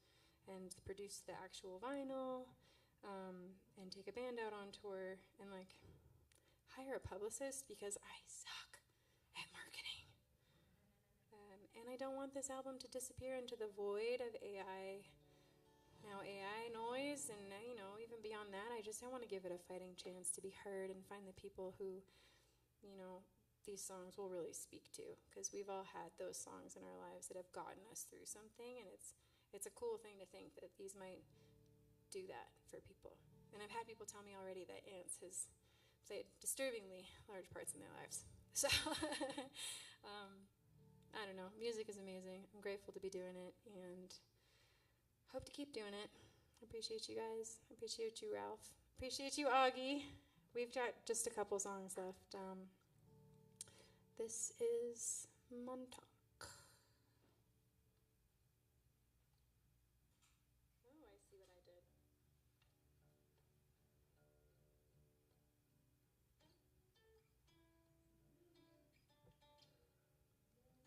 and produce the actual vinyl, and take a band out on tour and like hire a publicist because I suck at marketing. And I don't want this album to disappear into the void of AI noise, and even beyond that, I want to give it a fighting chance to be heard and find the people who, these songs will really speak to, because we've all had those songs in our lives that have gotten us through something, and it's a cool thing to think that these might do that for people. And I've had people tell me already that Ants has played disturbingly large parts in their lives. So, I don't know. Music is amazing. I'm grateful to be doing it, and hope to keep doing it. I appreciate you guys. I appreciate you, Ralph. Appreciate you, Augie. We've got just a couple songs left. This is Montauk. Oh, I see what I did.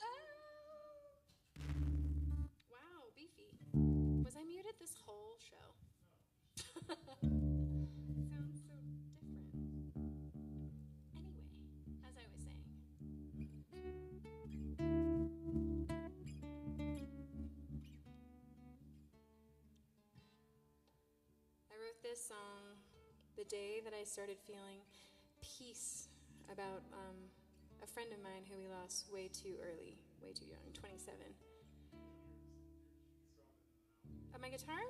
Oh! Wow, beefy. Was I muted this whole show? Sounds so different. Anyway, as I was saying. I wrote this song the day that I started feeling peace about a friend of mine who we lost way too early, way too young, 27. My guitar?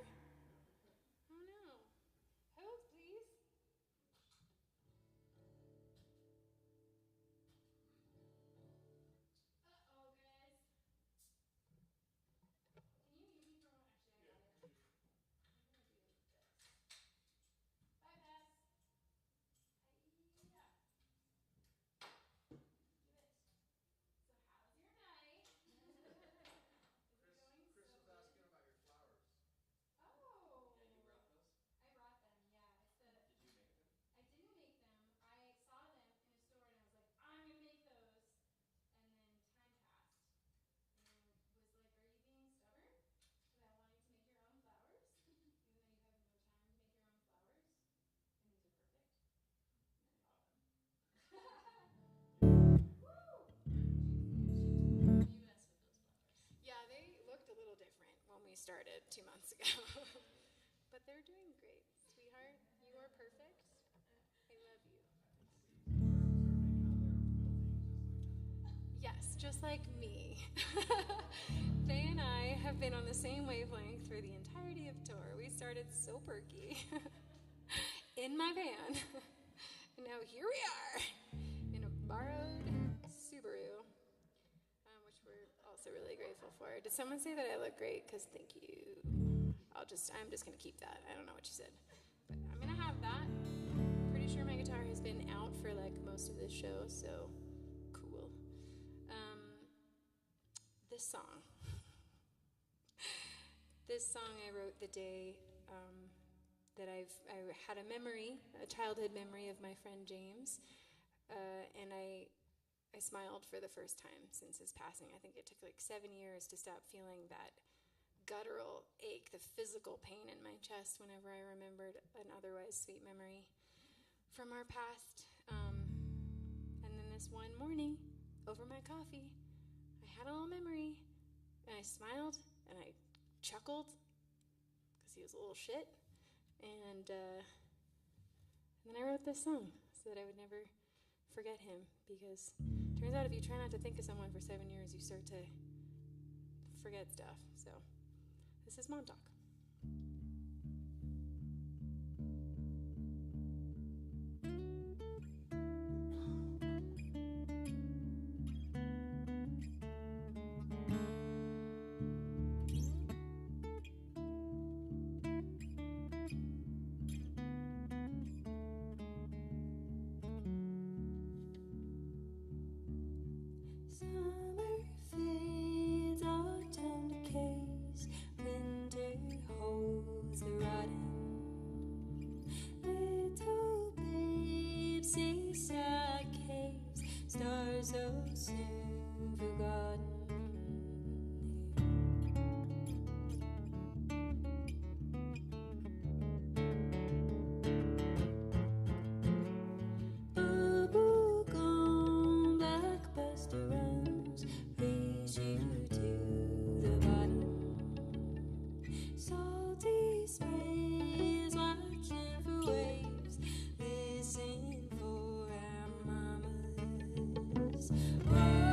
only started 2 months ago. But they're doing great. Sweetheart, you are perfect. I love you. Yes, just like me. Faye and I have been on the same wavelength for the entirety of tour. We started so perky in my van. And now here we are in a borrowed Subaru, which we're also really grateful for. Did someone say that I look great? Because thank you. I'm just going to keep that. I don't know what you said. But I'm going to have that. Pretty sure my guitar has been out for like most of this show, so cool. This song. This song I wrote the day that I had a memory, a childhood memory of my friend James, and I smiled for the first time since his passing. I think it took like 7 years to stop feeling that guttural ache, the physical pain in my chest whenever I remembered an otherwise sweet memory from our past. And then this one morning, over my coffee, I had a little memory, and I smiled, and I chuckled, because he was a little shit, and then I wrote this song so that I would never forget him, because it turns out if you try not to think of someone for 7 years, you start to forget stuff. So this is Montauk. Summer fades, autumn decays, winter holds the rotten. Little babes, seaside caves, stars so soon forgotten. Bubble gum, blackbuster runs, raise you to the bottom. Salty sprays, watching for waves, listen for our mamas. Whoa.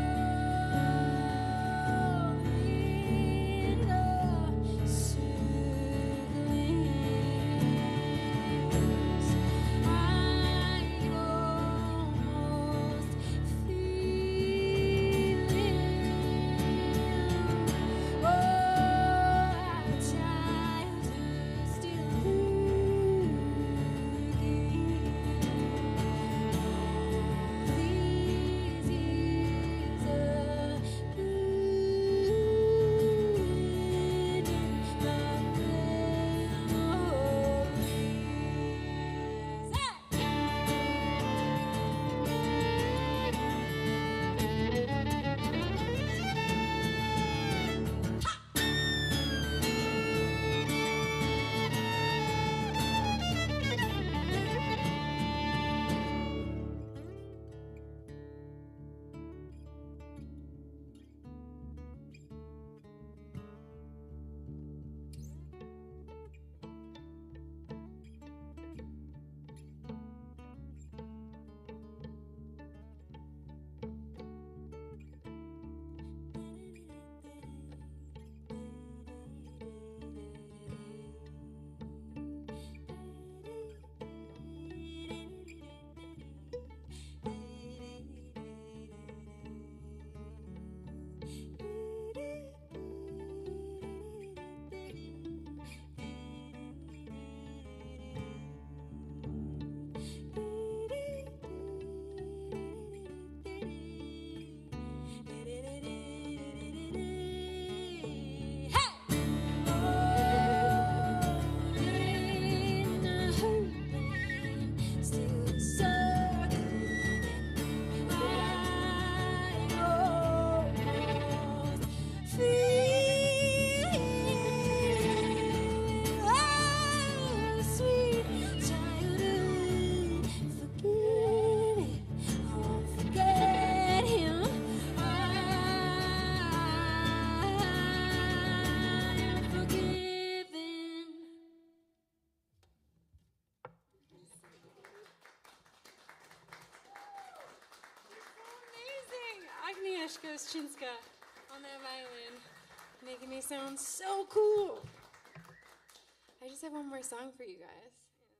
Agnieszka Oszczynska on that violin, making me sound so cool. I just have one more song for you guys, and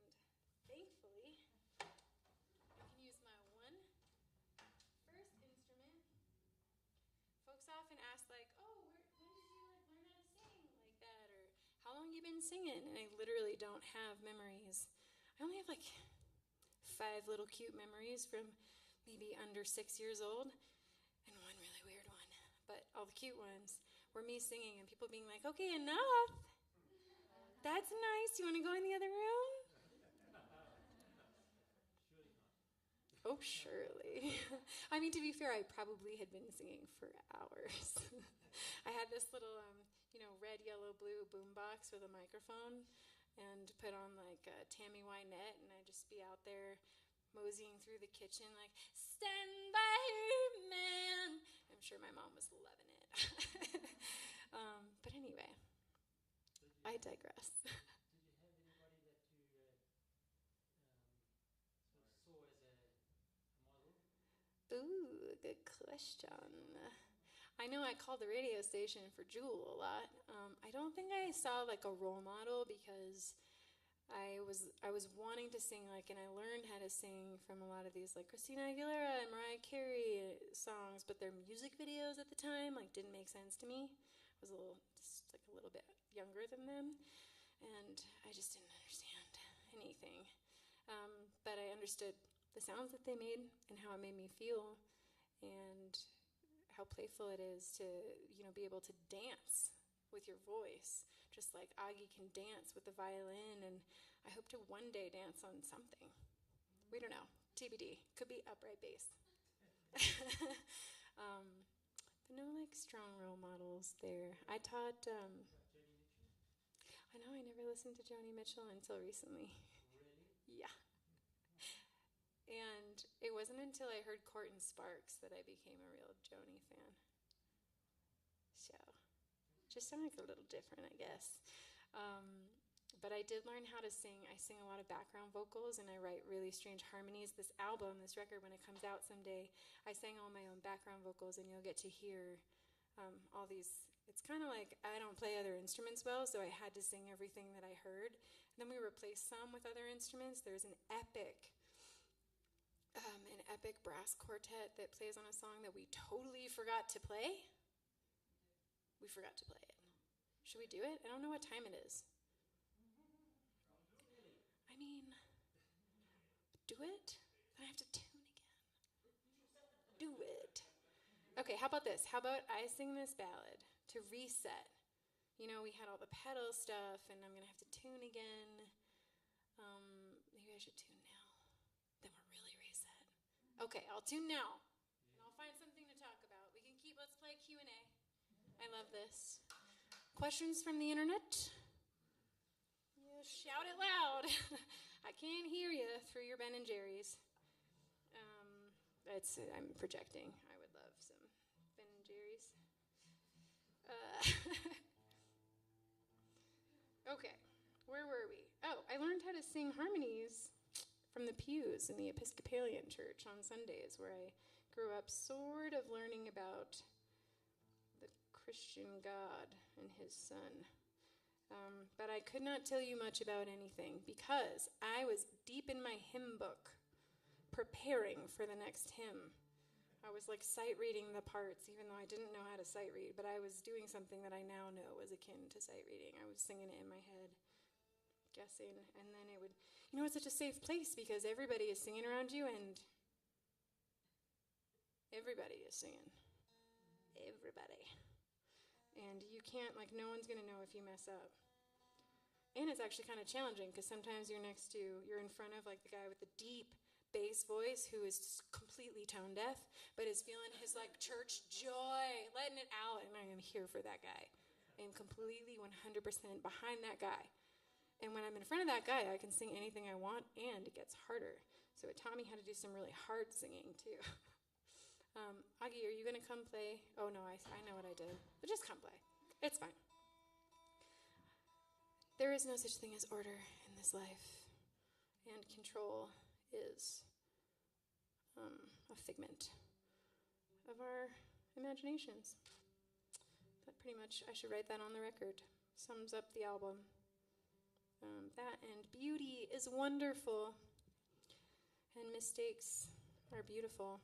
thankfully, I can use my one first instrument. Folks often ask, like, oh, when did you learn how to sing like that, or how long you been singing? And I literally don't have memories. I only have like 5 little cute memories from maybe under 6 years old, and one really weird one. But all the cute ones were me singing and people being like, okay, enough. That's nice. You want to go in the other room? Oh, surely. I mean, to be fair, I probably had been singing for hours. I had this little, red, yellow, blue boombox with a microphone and put on like a Tammy Wynette, and I'd just be out there moseying through the kitchen like, stand by her, man. I'm sure my mom was loving it. But anyway, I digress. Did you have anybody that you sort of saw as a model? Ooh, good question. I know I called the radio station for Jewel a lot. I don't think I saw like a role model because I was wanting to sing and I learned how to sing from a lot of these like Christina Aguilera and Mariah Carey songs, but their music videos at the time didn't make sense to me. I was a little bit younger than them, and I just didn't understand anything. But I understood the sounds that they made and how it made me feel, and how playful it is to be able to dance with your voice, just like Augie can dance with the violin, and I hope to one day dance on something. We don't know. TBD. Could be upright bass. But no strong role models there. I taught. I know I never listened to Joni Mitchell until recently. Really? Yeah. And it wasn't until I heard Courtney Sparks that I became a real Joni fan. So, just sound like a little different, I guess. But I did learn how to sing. I sing a lot of background vocals, and I write really strange harmonies. This album, this record, when it comes out someday, I sang all my own background vocals, and you'll get to hear all these. It's kind of like I don't play other instruments well, so I had to sing everything that I heard. And then we replaced some with other instruments. There's an epic brass quartet that plays on a song that we totally forgot to play. We forgot to play it. Should we do it? I don't know what time it is. I mean, do it? Then I have to tune again. Do it. Okay, how about this? How about I sing this ballad to reset? We had all the pedal stuff, and I'm going to have to tune again. Maybe I should tune now. Then we're really reset. Okay, I'll tune now, and I'll find something to talk about. We can let's play Q&A. I love this. Questions from the internet? Yeah, shout it loud. I can't hear you through your Ben and Jerry's. I'm projecting. I would love some Ben and Jerry's. Okay, where were we? Oh, I learned how to sing harmonies from the pews in the Episcopalian church on Sundays, where I grew up sort of learning about the Christian God and his son. But I could not tell you much about anything because I was deep in my hymn book preparing for the next hymn. I was sight reading the parts, even though I didn't know how to sight read, but I was doing something that I now know was akin to sight reading. I was singing it in my head, guessing, and then it would, it's such a safe place because everybody is singing around you, and everybody is singing. Everybody. And you can't, no one's going to know if you mess up. And it's actually kind of challenging because sometimes you're in front of the guy with the deep bass voice who is just completely tone deaf, but is feeling his church joy, letting it out, and I am here for that guy. I am completely 100% behind that guy. And when I'm in front of that guy, I can sing anything I want, and it gets harder. So it taught me how to do some really hard singing, too. Augie, are you going to come play? Oh, no, I know what I did. But just come play. It's fine. There is no such thing as order in this life, and control is a figment of our imaginations. That pretty much, I should write that on the record. Sums up the album. That and beauty is wonderful, and mistakes are beautiful.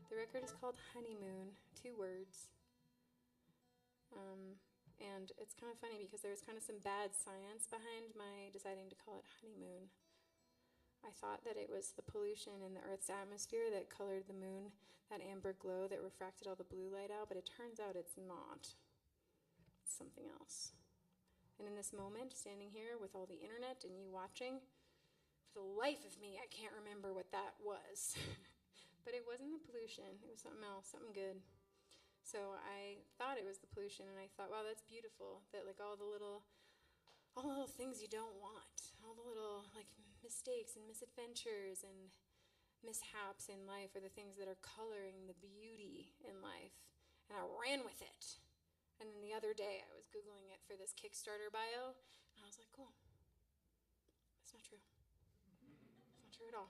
The record is called Honeymoon, 2 words. And it's kind of funny because there was kind of some bad science behind my deciding to call it Honeymoon. I thought that it was the pollution in the Earth's atmosphere that colored the moon, that amber glow that refracted all the blue light out, but it turns out it's not. It's something else. And in this moment, standing here with all the internet and you watching, for the life of me, I can't remember what that was. But it wasn't the pollution. It was something else, something good. So I thought it was the pollution, and I thought, wow, that's beautiful, that like all the little things you don't want, all the little like mistakes and misadventures and mishaps in life are the things that are coloring the beauty in life. And I ran with it. And then the other day, I was Googling it for this Kickstarter bio, and I was like, cool. That's not true. It's not true at all.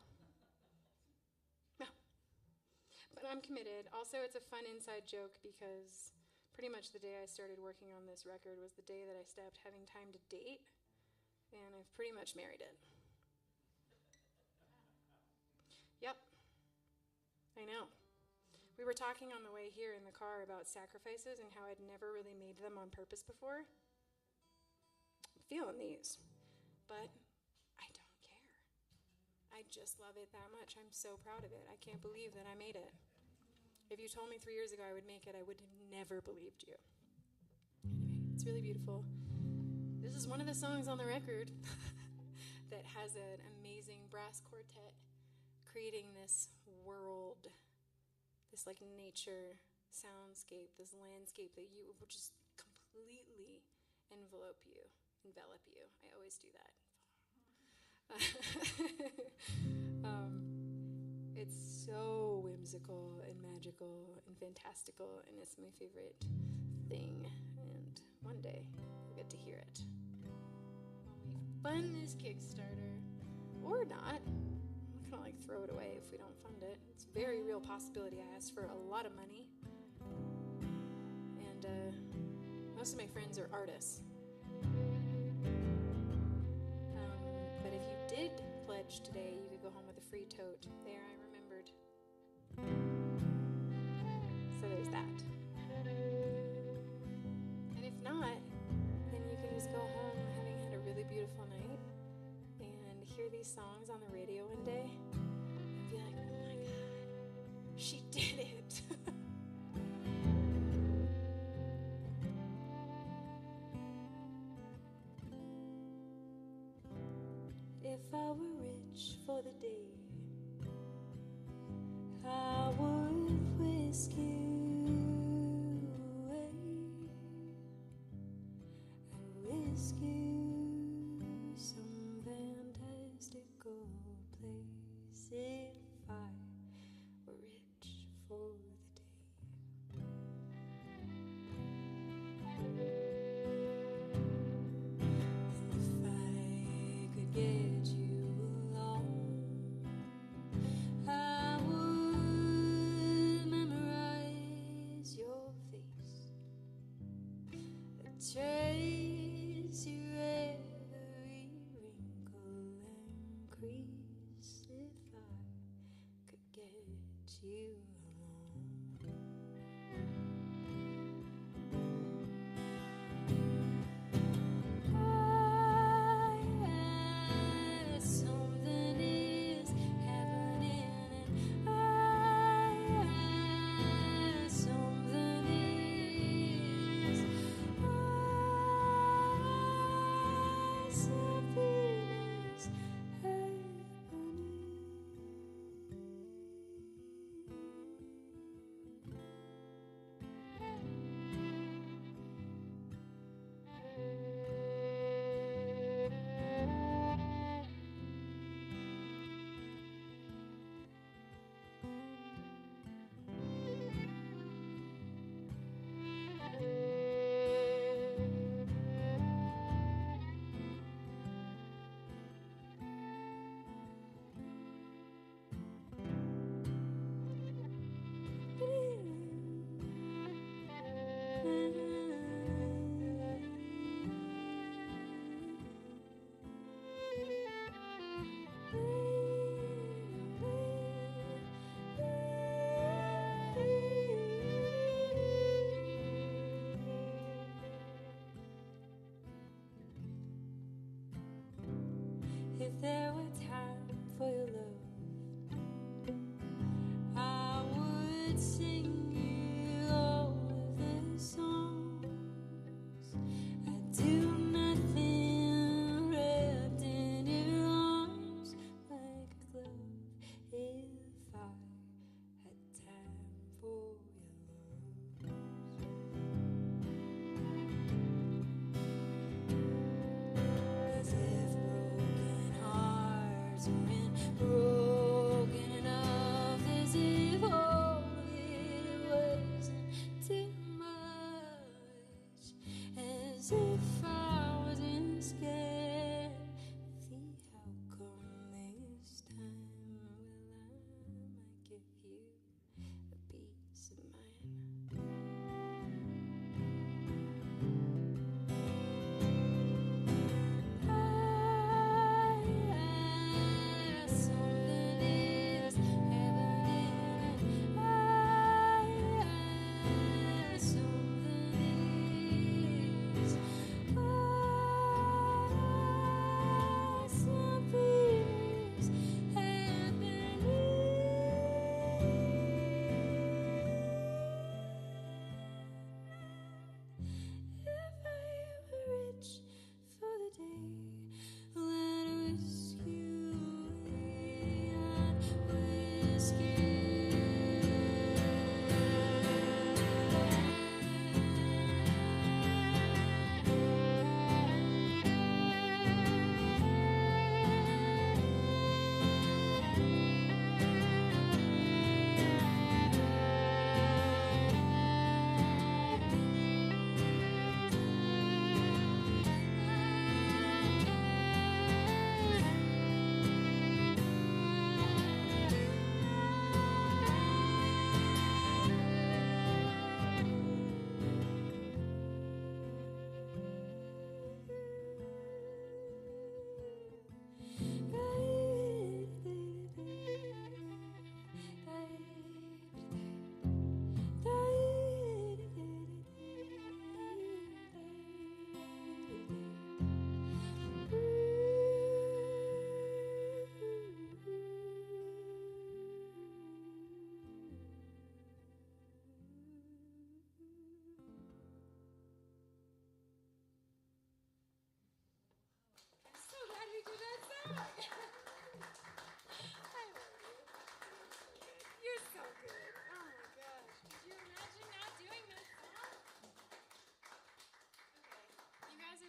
No. But I'm committed. Also, it's a fun inside joke because pretty much the day I started working on this record was the day that I stopped having time to date, and I've pretty much married it. Yep. I know. We were talking on the way here in the car about sacrifices and how I'd never really made them on purpose before. I'm feeling these, but I don't care. I just love it that much. I'm so proud of it. I can't believe that I made it. If you told me 3 years ago I would make it, I would have never believed you. Anyway, it's really beautiful. This is one of the songs on the record that has an amazing brass quartet creating this world, this like nature soundscape, this landscape that you will just completely envelop you. I always do that. It's so whimsical and magical and fantastical, and it's my favorite thing. And one day you'll get to hear it when we fund this Kickstarter, or not. I'm gonna like throw it away if we don't fund it. It's a very real possibility. I asked for a lot of money, and most of my friends are artists. But if you did pledge today, you could go home with a free tote. There, I remembered. So there's that. And if not, then you can just go home having had a really beautiful night and hear these songs on the radio one day and be like, oh my God, she did it. If I were rich for the day, I would whisk you away and whisk you some fantastical place. If I were rich for the day. If I could get you along, I would memorize your face, trace your every wrinkle and crease. If I could get you along. Something is happening, and something is happening.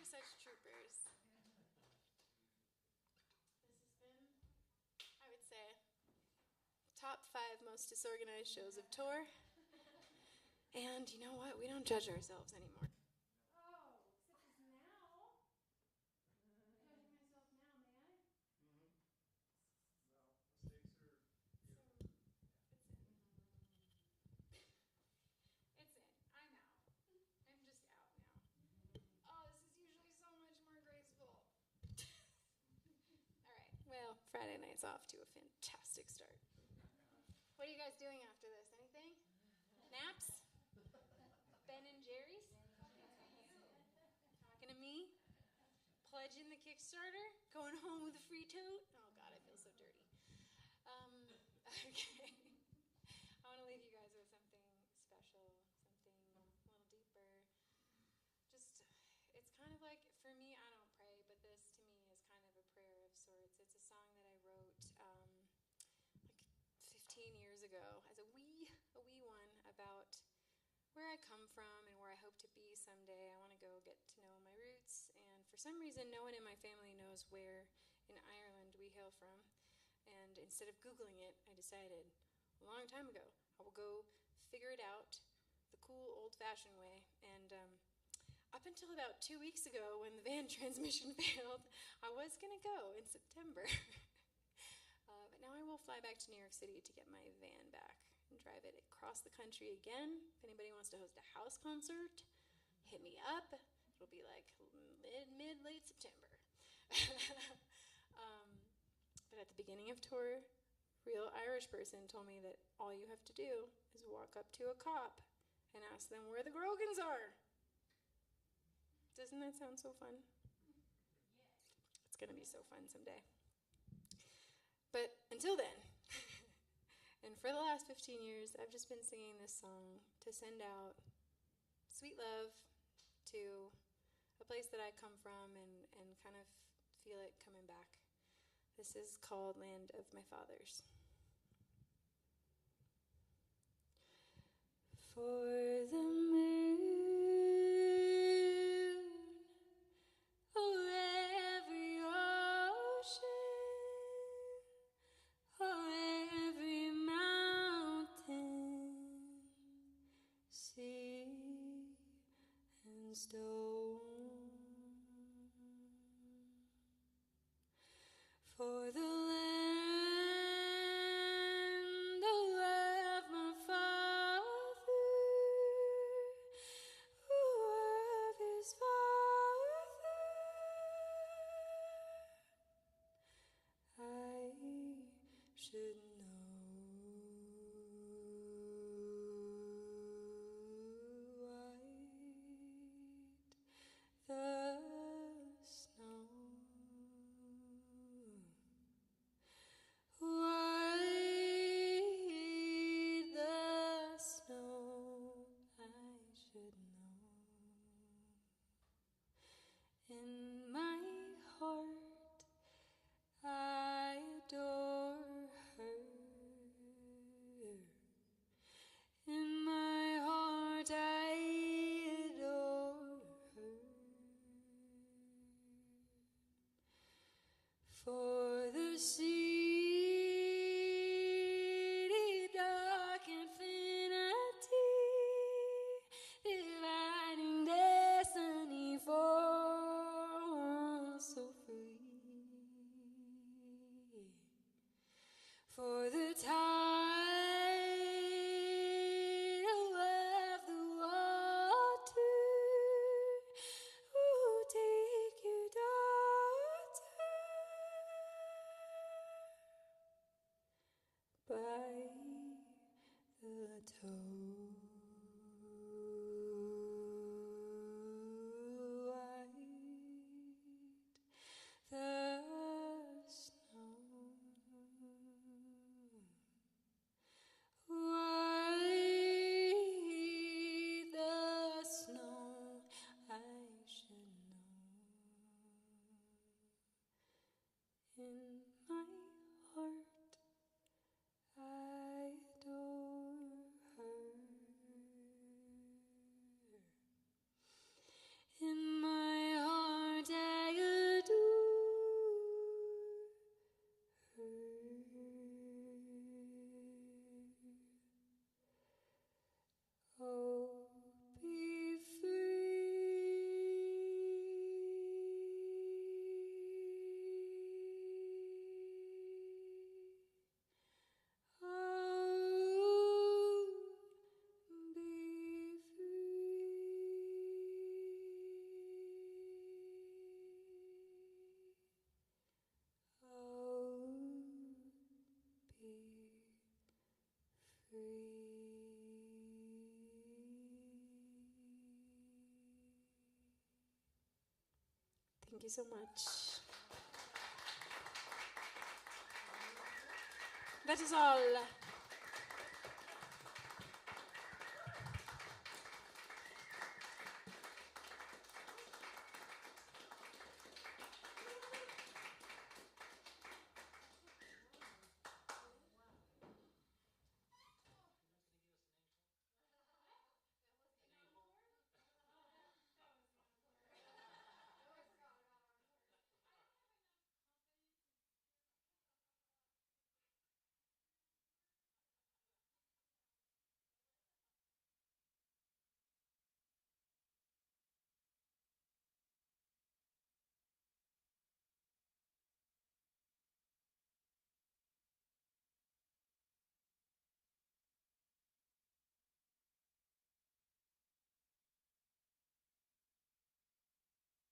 Such troopers. This has been, I would say, top 5 most disorganized shows of tour. And you know what? We don't judge ourselves anymore. Oh, except as now. Judging myself now, may I? Mm-hmm. Well, mistakes are... It's in. I'm out. I'm just out now. Oh, this is usually so much more graceful. All right. Well, Friday night's off to a fantastic start. What are you guys doing after this? Anything? Naps? Ben and Jerry's? Talking to me? Pledging the Kickstarter? Going home with a free tote? Oh, God, I feel so dirty. Okay. I want to leave you guys with something special, something a little deeper. Just, it's kind of like, for me, I don't pray, but this to me is kind of a prayer of sorts. It's a song that I wrote like 15 years ago as a wee one about where I come from and where I hope to be someday. I want to go get to know my roots, and for some reason, no one in my family knows where in Ireland we hail from. And instead of Googling it, I decided a long time ago I will go figure it out the cool, old-fashioned way. And up until about 2 weeks ago, when the van transmission failed, I was going to go in September. But now I will fly back to New York City to get my van back and drive it across the country again. If anybody wants to host a house concert, hit me up. It'll be like late September. But at the beginning of tour, real Irish person told me that all you have to do is walk up to a cop and ask them where the Grogans are. Doesn't that sound so fun? It's going to be so fun someday. But until then, And for the last 15 years, I've just been singing this song to send out sweet love to a place that I come from and kind of feel it coming back. This is called Land of My Fathers. For the moon or every ocean or every mountain, sea and stone, for the land of my father, of his father, I should know. White the snow, I should know. In my heart, I adore her. In my heart, I adore her. For the city, dark infinity, dividing destiny for one so free. For the tide of the water, take your daughter by the toe. White the snow. White the snow, I should know. In my heart, I adore her. In my heart, I adore her. Oh, be free. Oh, be free. Oh, be free. Thank you so much. That is all.